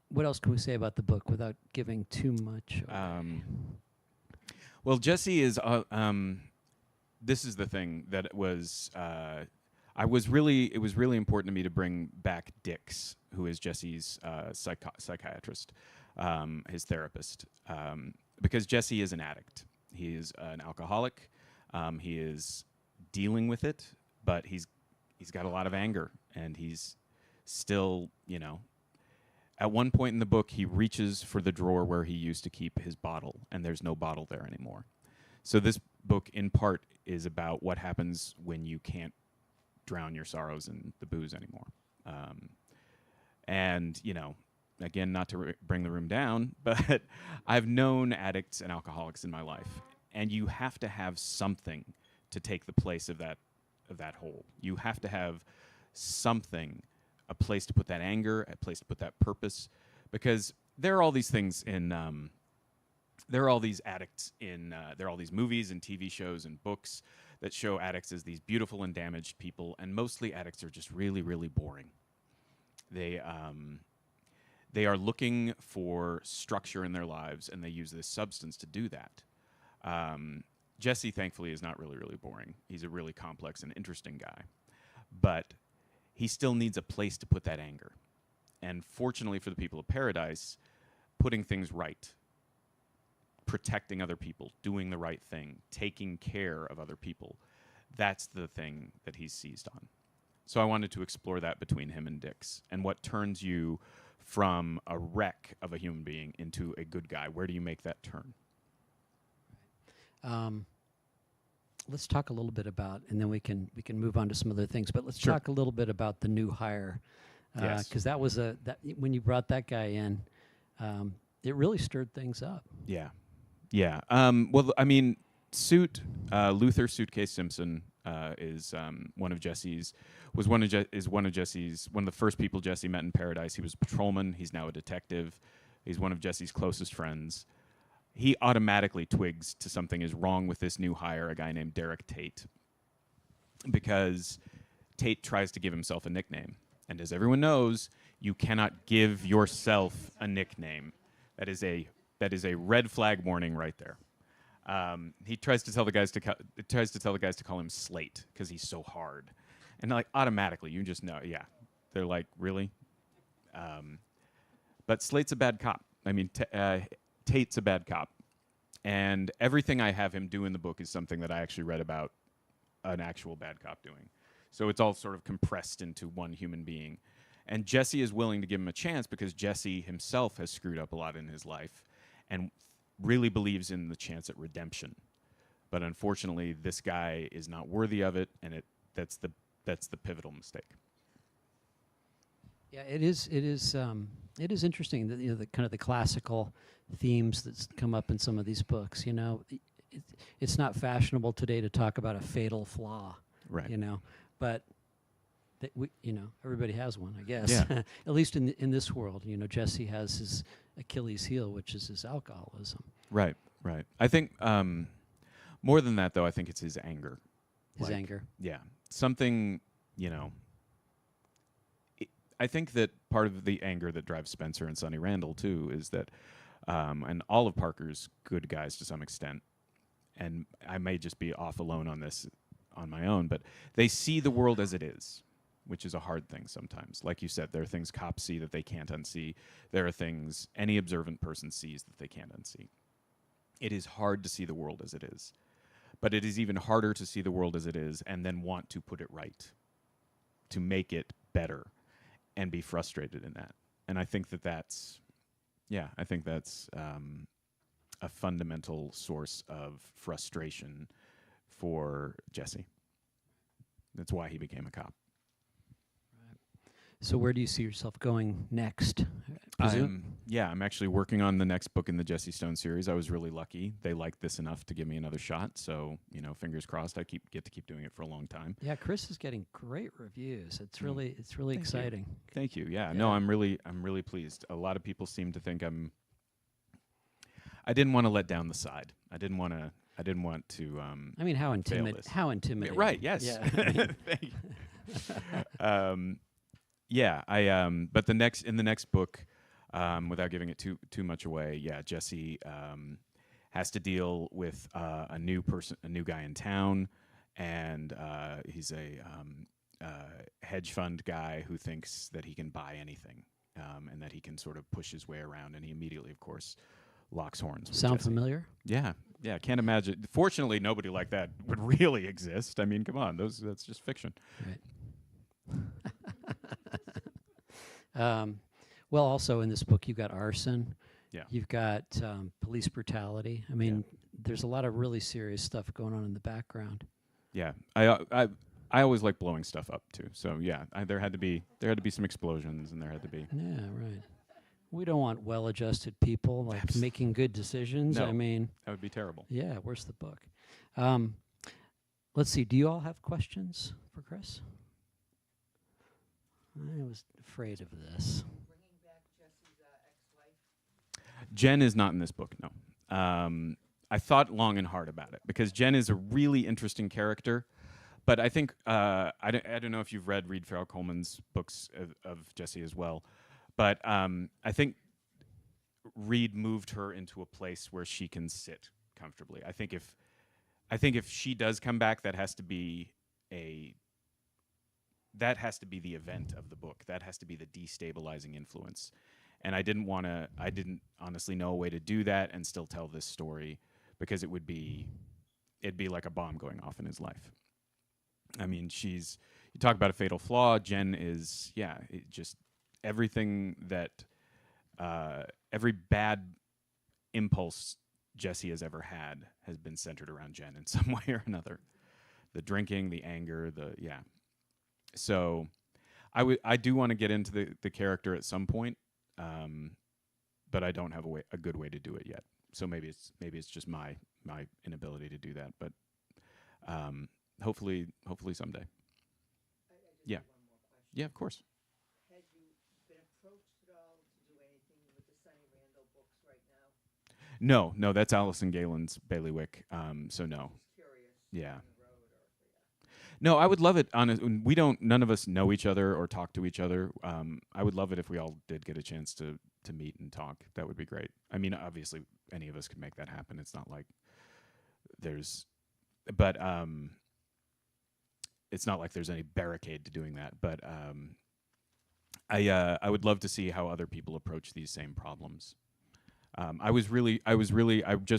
what else can we say about the book without giving too much away? Well, Jesse is. This is the thing that it was. It was really important to me to bring back Dix, who is Jesse's psychiatrist, his therapist, because Jesse is an addict. He is an alcoholic. He is dealing with it, but he's got a lot of anger, and he's still, At one point in the book, he reaches for the drawer where he used to keep his bottle, and there's no bottle there anymore. So this book, in part, is about what happens when you can't drown your sorrows in the booze anymore. Again, not to bring the room down, but I've known addicts and alcoholics in my life, and you have to have something to take the place of of that hole. You have to have something, a place to put that anger, a place to put that purpose, because there are all these things in, there are all these addicts in, there are all these movies and TV shows and books that show addicts as these beautiful and damaged people, and mostly addicts are just really, really boring. They are looking for structure in their lives, and they use this substance to do that. Jesse, thankfully, is not really, really boring. He's a really complex and interesting guy. But he still needs a place to put that anger. And fortunately for the people of Paradise, putting things right, protecting other people, doing the right thing, taking care of other people, that's the thing that he's seized on. So I wanted to explore that between him and Dix, and what turns you from a wreck of a human being into a good guy. Where do you make that turn? Let's talk a little bit about, and then we can move on to some other things. But let's Sure. talk a little bit about the new hire, Yes. because that was when you brought that guy in, it really stirred things up. Yeah, yeah. Well, I mean, Luther Suitcase Simpson is one of Jesse's one of the first people Jesse met in Paradise. He was a patrolman. He's now a detective. He's one of Jesse's closest friends. He automatically twigs to something is wrong with this new hire, a guy named Derek Tate, because Tate tries to give himself a nickname. And as everyone knows, you cannot give yourself a nickname. That is a red flag warning right there. He tries to tell the guys to call him Slate because he's so hard, and like automatically you just know, yeah, they're like, really. But Slate's a bad cop. I mean, Tate's a bad cop, and everything I have him do in the book is something that I actually read about an actual bad cop doing. So it's all sort of compressed into one human being. And Jesse is willing to give him a chance because Jesse himself has screwed up a lot in his life and really believes in the chance at redemption. But unfortunately, this guy is not worthy of it, and that's the pivotal mistake. Yeah, it is interesting that, the kind of the classical themes that come up in some of these books. It's not fashionable today to talk about a fatal flaw. Right. But everybody has one, I guess. Yeah. At least in this world, Jesse has his Achilles heel, which is his alcoholism. Right. I think more than that, though, I think it's his anger. His anger. Yeah. Something, I think that part of the anger that drives Spencer and Sonny Randall, too, is that, and all of Parker's good guys to some extent, and I may just be off alone on this on my own, but they see the world as it is, which is a hard thing sometimes. Like you said, there are things cops see that they can't unsee. There are things any observant person sees that they can't unsee. It is hard to see the world as it is. But it is even harder to see the world as it is and then want to put it right, to make it better, and be frustrated in that. And I think that's a fundamental source of frustration for Jesse. That's why he became a cop. So where do you see yourself going next? I'm actually working on the next book in the Jesse Stone series. I was really lucky. They liked this enough to give me another shot. So, fingers crossed I get to keep doing it for a long time. Yeah, Chris is getting great reviews. It's really exciting. Thank you. Yeah. No, I'm really pleased. A lot of people seem to think I didn't want to let down the side. I didn't want to I mean, how intimidating. Right, yes. Yeah. Thank you. But in the next book, without giving it too much away, Jesse has to deal with a new guy in town, and he's a hedge fund guy who thinks that he can buy anything, and that he can sort of push his way around, and he immediately, of course, locks horns with Sound Jesse. familiar? Yeah, can't imagine. Fortunately, nobody like that would really exist. I mean, come on, that's just fiction. Right. Well, also in this book, you've got arson. Yeah. You've got police brutality. I mean, there's a lot of really serious stuff going on in the background. Yeah, I always like blowing stuff up too. So yeah, there had to be some explosions, and there had to be. Yeah, right. We don't want well-adjusted people making good decisions. No, I mean, that would be terrible. yeah. Where's the book? let's see. Do you all have questions for Chris? I was afraid of this. Bringing back Jesse's ex-wife. Jen is not in this book, no. I thought long and hard about it because Jen is a really interesting character, but I think I don't know if you've read Reed Farrell Coleman's books of Jesse as well, but I think Reed moved her into a place where she can sit comfortably. I think if she does come back, that has to be the event of the book. That has to be the destabilizing influence. And I didn't honestly know a way to do that and still tell this story because it'd be like a bomb going off in his life. I mean, you talk about a fatal flaw. Jen is, just everything that, every bad impulse Jesse has ever had has been centered around Jen in some way or another. The drinking, the anger, So I do want to get into the character at some point, but I don't have a good way to do it yet. So maybe it's just my inability to do that, but hopefully someday. I just Yeah. have one more question. Yeah, of course. Had you been approached at all to do anything with the Sonny Randall books right now? No, that's Allison Galen's bailiwick. So no. Just curious. Yeah. Down the road or yeah. No, I would love it. None of us know each other or talk to each other. I would love it if we all did get a chance to meet and talk. That would be great. I mean, obviously, any of us could make that happen. It's not like it's not like there's any barricade to doing that. But I would love to see how other people approach these same problems. I just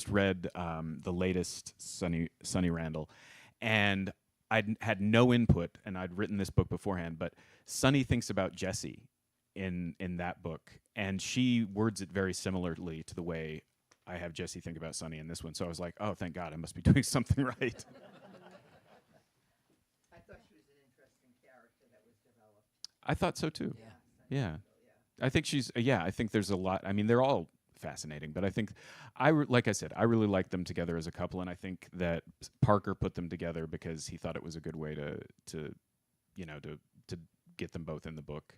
read the latest Sonny Randall, and I had no input, and I'd written this book beforehand. But Sonny thinks about Jesse in that book, and she words it very similarly to the way I have Jesse think about Sonny in this one. So I was like, oh, thank God, I must be doing something right. I thought she was an interesting character that was developed. I thought so too. Yeah. Yeah. Sonny Randall, yeah. I think I think there's a lot. I mean, they're all fascinating, but I think like I said, I really like them together as a couple, and I think that Parker put them together because he thought it was a good way to get them both in the book.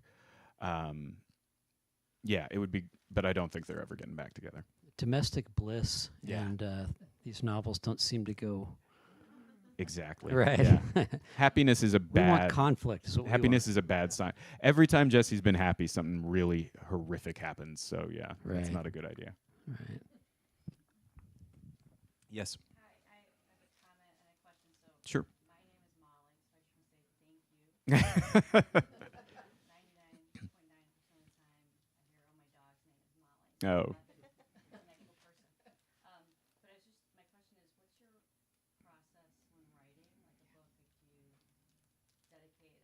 It would be, but I don't think they're ever getting back together. Domestic bliss, Yeah. and these novels don't seem to go Exactly. right. Yeah. Happiness is a We want bad conflict. Is what happiness is a bad sign. Every time Jesse's been happy, something really horrific happens. So yeah, that's Right. not a good idea. we want. Right. Yes. Hi, I have a comment and a question. So Sure. my name is Molly, so I just want to say thank you. 99.9% of the time I hear, oh, my dog's name is Molly. Oh. I'm an actual person. But it's just, my question is, what's your process when writing, like a book? Like, do you dedicate a certain amount of time every day?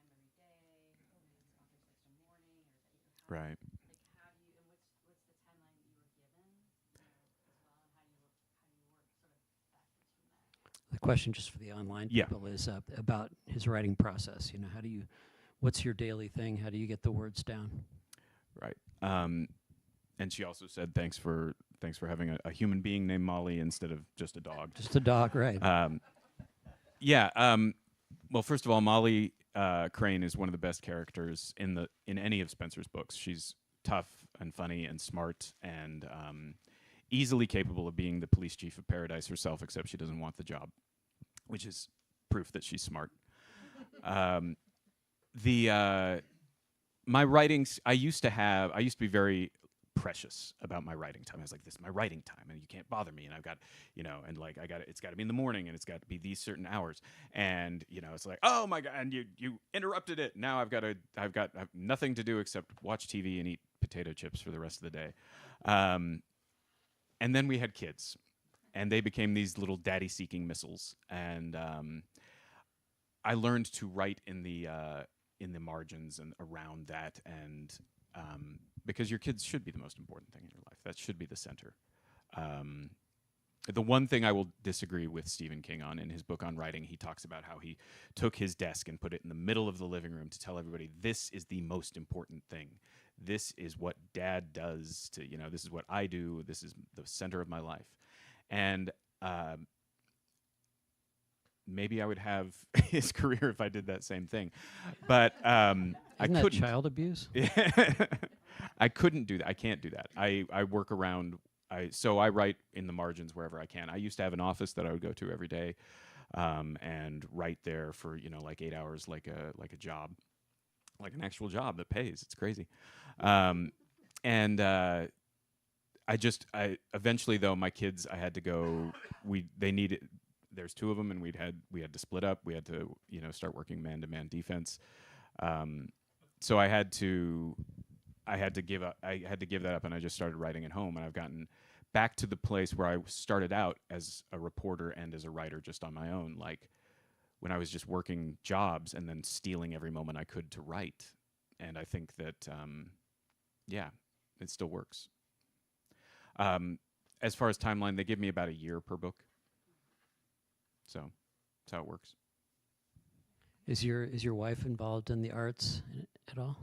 Maybe it's not first extra morning, or is that your habit? Right. Like, how do you, and what's the timeline that you were given, as well, and how do you work sort of backwards from that? The question, just for the online Yeah. people, is about his writing process. What's your daily thing? How do you get the words down? Right. And she also said thanks for having a human being named Molly instead of just a dog. Just a dog, right? Well, first of all, Molly Crane is one of the best characters in any of Spencer's books. She's tough and funny and smart and easily capable of being the police chief of Paradise herself, except she doesn't want the job, which is proof that she's smart. My writings, I used to be very precious about my writing time. I was like, this is my writing time, and you can't bother me. And I've got, it's got to be in the morning, and it's got to be these certain hours. And it's like, oh my God, and you interrupted it. Now I've got nothing to do except watch TV and eat potato chips for the rest of the day. And then we had kids, and they became these little daddy-seeking missiles. And I learned to write in the margins and around that, and because your kids should be the most important thing in your life. That should be the center. The one thing I will disagree with Stephen King on in his book on writing, he talks about how he took his desk and put it in the middle of the living room to tell everybody, this is the most important thing. This is what Dad does this is what I do. This is the center of my life. And maybe I would have his career if I did that same thing. But I Isn't that couldn't. child abuse? I couldn't do that. I can't do that. I work around. So I write in the margins wherever I can. I used to have an office that I would go to every day, and write there for like 8 hours, like a job, like an actual job that pays. It's crazy. And I eventually though my kids, I had to go. They needed. There's two of them, and we had to split up. We had to start working man-to-man defense. So I had to give up. I had to give that up, and I just started writing at home. And I've gotten back to the place where I started out as a reporter and as a writer, just on my own. Like when I was just working jobs and then stealing every moment I could to write. And I think that, it still works. As far as timeline, they give me about a year per book. So that's how it works. Is your wife involved in the arts at all?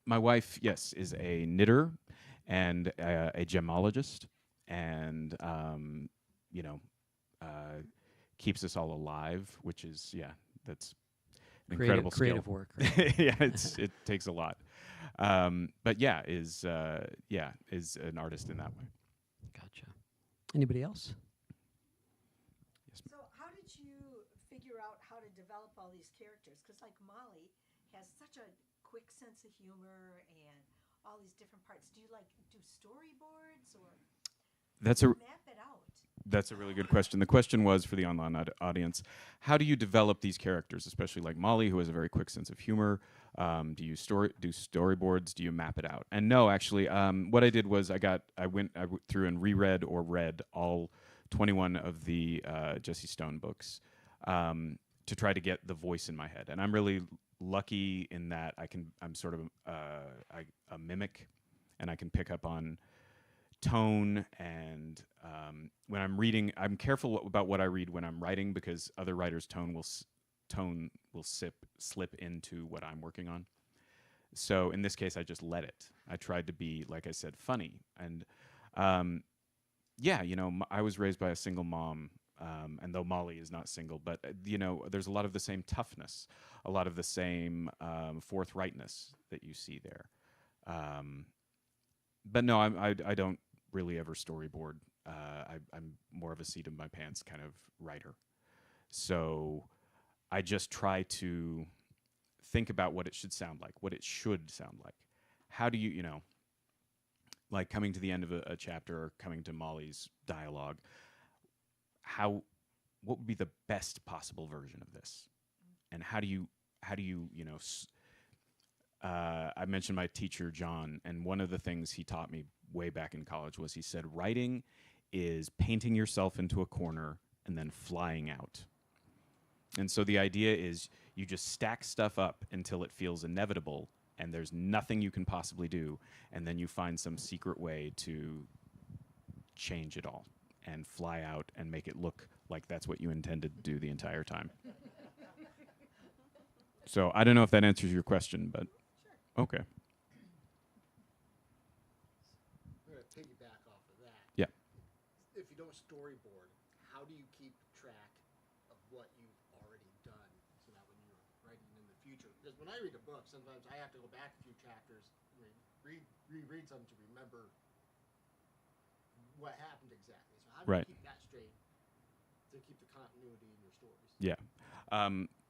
My wife, yes, is a knitter and a gemologist, and keeps us all alive, which is that's an incredible creative skill. work. Right? Yeah, it takes a lot. But is an artist in that way. Gotcha. Anybody else? So how did you figure out how to develop all these characters? Because like Molly has such a quick sense of humor and all these different parts. Do you do storyboards or That's map it out? That's a really good question. The question was for the online audience: how do you develop these characters, especially like Molly, who has a very quick sense of humor? Do you do storyboards? Do you map it out? And no, actually, what I did was I went through and reread or read all 21 of the Jesse Stone books to try to get the voice in my head. And I'm really lucky in that I'm sort of a mimic, and I can pick up on tone. And when I'm reading, I'm careful about what I read when I'm writing, because other writers' tone will slip into what I'm working on. So in this case, I just let it. I tried to be, like I said, funny. And I was raised by a single mom, and though Molly is not single, but there's a lot of the same toughness, a lot of the same forthrightness that you see there. But no, I don't really ever storyboard. I'm more of a seat of my pants kind of writer. So I just try to think about what it should sound like, what it should sound like. How do you, like coming to the end of a chapter or coming to Molly's dialogue, what would be the best possible version of this? And how do you I mentioned my teacher, John, and one of the things he taught me way back in college was he said, writing is painting yourself into a corner and then flying out. And so the idea is you just stack stuff up until it feels inevitable and there's nothing you can possibly do, and then you find some secret way to change it all and fly out and make it look like that's what you intended to do the entire time. So I don't know if that answers your question, but okay. I'm going to piggyback off of that. Yeah. If you don't storyboard, how do you keep track of what you've already done so that when you're writing in the future? Because when I read a book, sometimes I have to go back a few chapters, reread some to remember what happened exactly. So how do you keep that straight to keep the continuity in your stories? Yeah.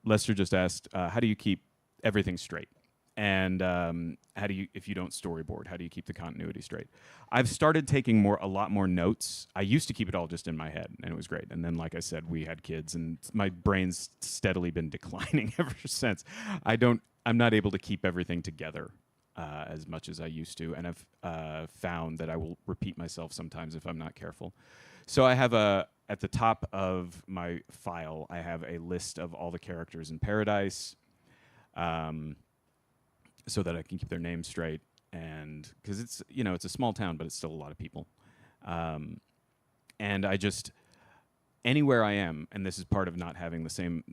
Lester just asked, how do you keep everything straight? And how do you, if you don't storyboard, how do you keep the continuity straight? I've started taking a lot more notes. I used to keep it all just in my head, and it was great. And then, like I said, we had kids, and my brain's steadily been declining ever since. I'm not able to keep everything together as much as I used to, and I've found that I will repeat myself sometimes if I'm not careful. So I have at the top of my file, I have a list of all the characters in Paradise, so that I can keep their names straight, and because it's a small town, but it's still a lot of people, and I just anywhere I am, and this is part of not having the same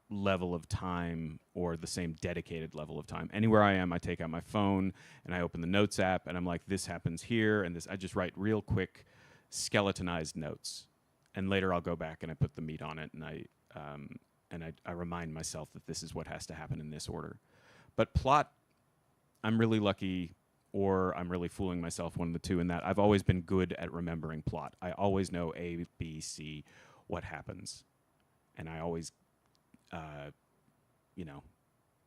level of time or the same dedicated level of time. Anywhere I am, I take out my phone and I open the notes app, and I'm like, this happens here, and this. I just write real quick, skeletonized notes, and later I'll go back and I put the meat on it, and I remind myself that this is what has to happen in this order. But plot, I'm really lucky, or I'm really fooling myself, one of the two, in that I've always been good at remembering plot. I always know A, B, C, what happens. And I always,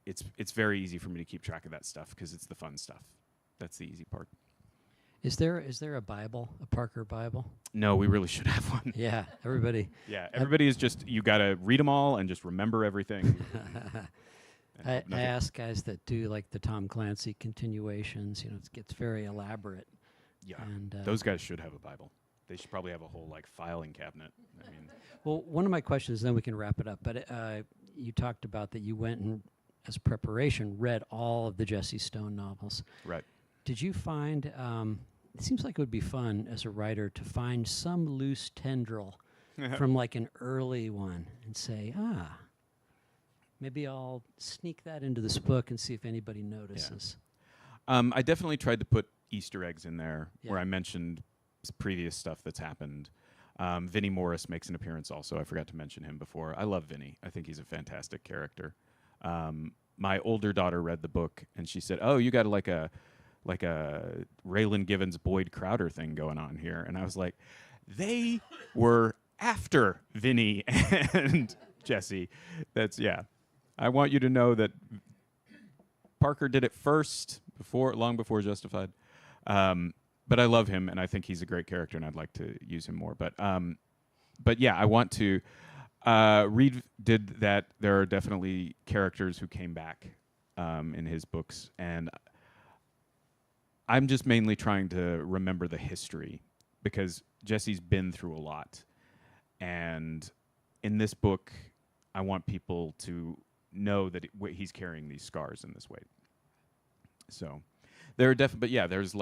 it's very easy for me to keep track of that stuff because it's the fun stuff. That's the easy part. Is there a Bible, a Parker Bible? No, we really should have one. Yeah, everybody. Yeah, everybody is just, you got to read them all and just remember everything. I ask guys that do like the Tom Clancy continuations, it gets very elaborate. Yeah, And, those guys should have a Bible. They should probably have a whole filing cabinet. I mean, Well, one of my questions, then we can wrap it up, but you talked about that you went and, as preparation, read all of the Jesse Stone novels. right. Did you find, it seems like it would be fun as a writer to find some loose tendril from like an early one and say, maybe I'll sneak that into this book and see if anybody notices. I definitely tried to put Easter eggs in there where Yeah. I mentioned previous stuff that's happened. Vinnie Morris makes an appearance also. I forgot to mention him before. I love Vinnie. I think he's a fantastic character. My older daughter read the book and she said, "Oh, you got like a Raylan Givens Boyd Crowder thing going on here." And I was like, they were after Vinnie and Jesse. I want you to know that Parker did it first, long before Justified. But I love him, and I think he's a great character, and I'd like to use him more. But yeah, I want to. Reed did that. There are definitely characters who came back in his books, and I'm just mainly trying to remember the history because Jesse's been through a lot, and in this book, I want people to know that he's carrying these scars in this way. So there are but yeah, there's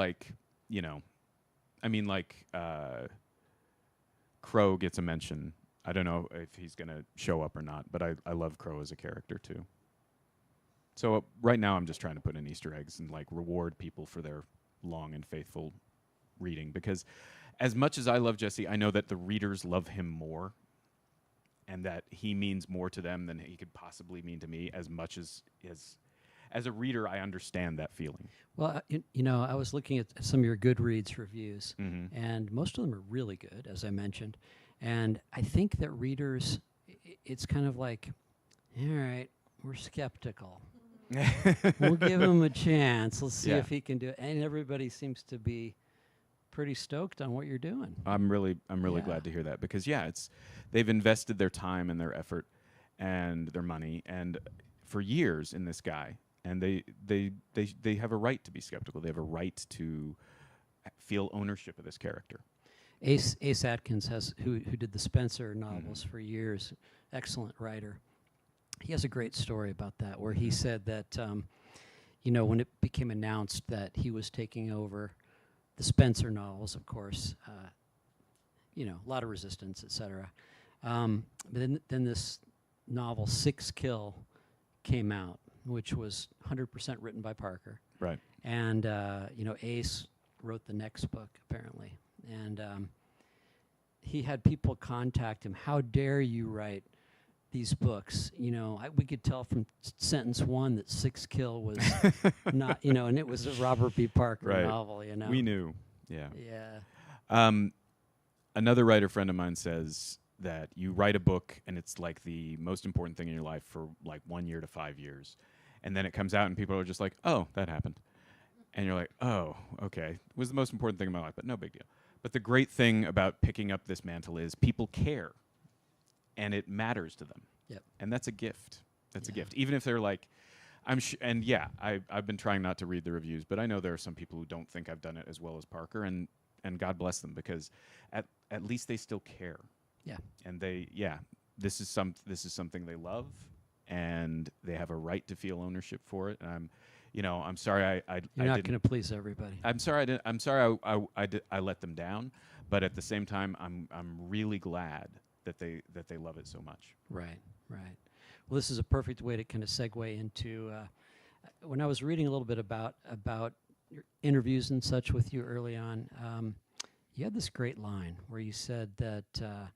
Crow gets a mention. I don't know if he's going to show up or not, but I love Crow as a character too. So right now I'm just trying to put in Easter eggs and reward people for their long and faithful reading, because as much as I love Jesse, I know that the readers love him more, and that he means more to them than he could possibly mean to me. As much as a reader, I understand that feeling. Well, I was looking at some of your Goodreads reviews, Mm-hmm. and most of them are really good, as I mentioned. And I think that readers, it's kind of like, all right, we're skeptical. We'll give him a chance. Let's see Yeah. if he can do it. And everybody seems to be pretty stoked on what you're doing. I'm really Yeah. glad to hear that, because they've invested their time and their effort and their money and for years in this guy, and they have a right to be skeptical. They have a right to feel ownership of this character. Ace Atkins who did the Spencer novels for years, excellent writer. He has a great story about that, where he said that when it became announced that he was taking over the Spencer novels, of course, a lot of resistance, etc. But then this novel, Six Kill, came out, which was 100% written by Parker. Right. And, Ace wrote the next book, apparently. And he had people contact him, how dare you write these books? We could tell from sentence one that Six Kill was not, and it was a Robert B. Parker Right. novel, We knew. Yeah. Yeah. Another writer friend of mine says that you write a book and it's like the most important thing in your life for 1 year to 5 years. And then it comes out and people are just like, oh, that happened. And you're like, oh, okay. It was the most important thing in my life, but no big deal. But the great thing about picking up this mantle is people care, and it matters to them. Yep. And that's a gift. That's a Yeah. gift. Even if they're like, I've been trying not to read the reviews, but I know there are some people who don't think I've done it as well as Parker, and God bless them, because at least they still care. Yeah. And this is something they love, and they have a right to feel ownership for it. And I'm sorry You're not going to please everybody. I'm sorry I let them down, but at the same time I'm really glad that they love it so much. Right. Well, this is a perfect way to kind of segue into when I was reading a little bit about your interviews and such with you early on. You had this great line where you said that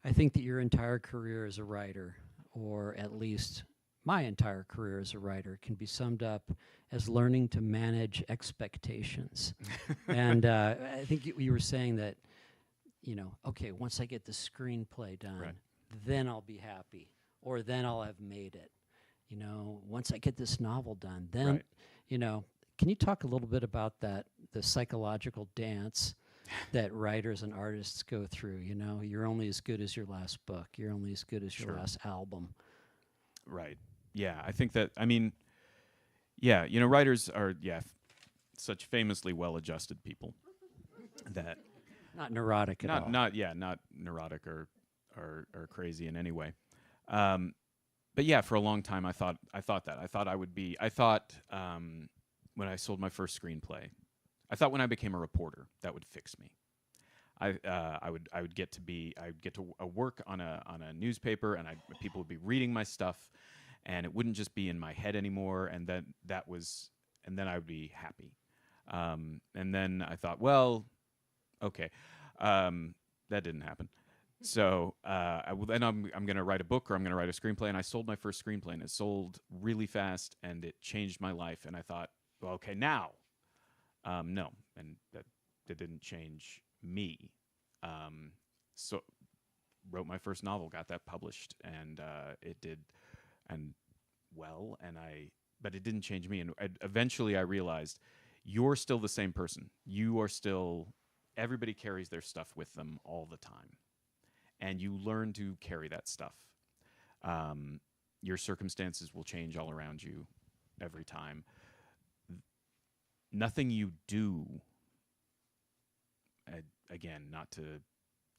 I think that your entire career as a writer, or at least my entire career as a writer, can be summed up as learning to manage expectations. And I think you were saying that, okay, once I get the screenplay done, Right. then I'll be happy, or then I'll have made it. Once I get this novel done, then, Right. Can you talk a little bit about that, the psychological dance that writers and artists go through? You're only as good as your last book. You're only as good as your Sure. last album. Right. Yeah, I think that, yeah, writers are, such famously well-adjusted people that Not neurotic at all. not neurotic or crazy in any way. But yeah, for a long time I thought when I sold my first screenplay, I thought when I became a reporter that would fix me. I would get to work on a newspaper, and people would be reading my stuff, and it wouldn't just be in my head anymore, and then I would be happy. And then I thought, well, okay, that didn't happen. So then I'm going to write a book, or I'm going to write a screenplay, and I sold my first screenplay, and it sold really fast, and it changed my life. And I thought, well, okay, now, no, and that didn't change me. So wrote my first novel, got that published, and it did, but it didn't change me. And eventually I realized, you're still the same person. Everybody carries their stuff with them all the time. And you learn to carry that stuff. Your circumstances will change all around you every time. Nothing you do, again, not to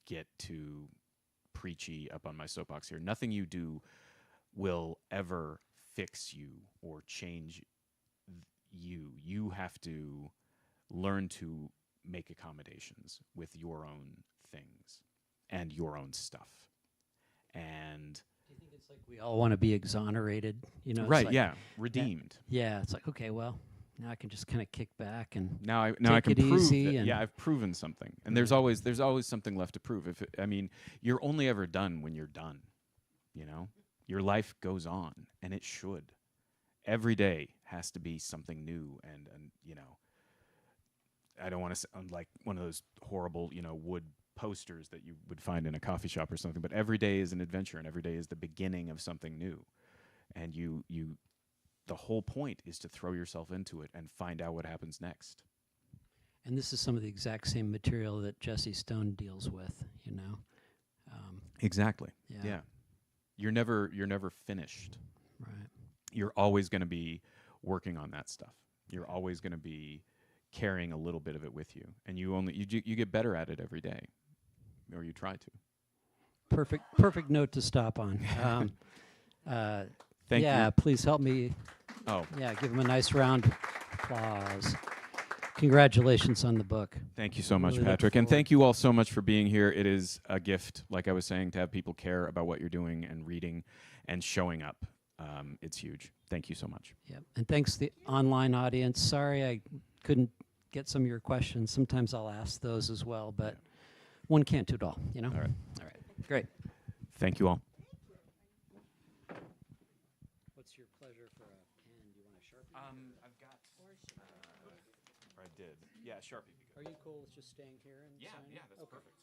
get too preachy up on my soapbox here, nothing you do will ever fix you or change you. You have to learn to make accommodations with your own things and your own stuff. And Do you think it's like we all want to be exonerated? It's right, like, yeah, redeemed. Yeah, it's like, okay, well, now I can just kind of kick back and Now I take can it prove easy that, and- yeah, I've proven something, and Right. there's always something left to prove. You're only ever done when you're done. Your life goes on, and it should. Every day has to be something new, and I don't want to sound like one of those horrible wood posters that you would find in a coffee shop or something. But every day is an adventure, and every day is the beginning of something new, and the whole point is to throw yourself into it and find out what happens next. And this is some of the exact same material that Jesse Stone deals with, Exactly. Yeah. Yeah. You're never finished. Right. You're always going to be working on that stuff. You're always going to be carrying a little bit of it with you, and you get better at it every day, or you try to. Perfect note to stop on. Thank you. Please help me. Oh, Yeah, give him a nice round of applause. Congratulations on the book. thank you so much, Really look Patrick, and forward- thank you all so much for being here. It is a gift, like I was saying, to have people care about what you're doing and reading and showing up. It's huge. Thank you so much. Yep. And thanks to the online audience. Sorry I couldn't get some of your questions. Sometimes I'll ask those as well, but one can't do it all, All right. All right. Great. Thank you all. What's your pleasure for a pen? Do you want a Sharpie? I've got. Or I did. Yeah, Sharpie. Are you cool with just staying here and signing? That's Okay. perfect.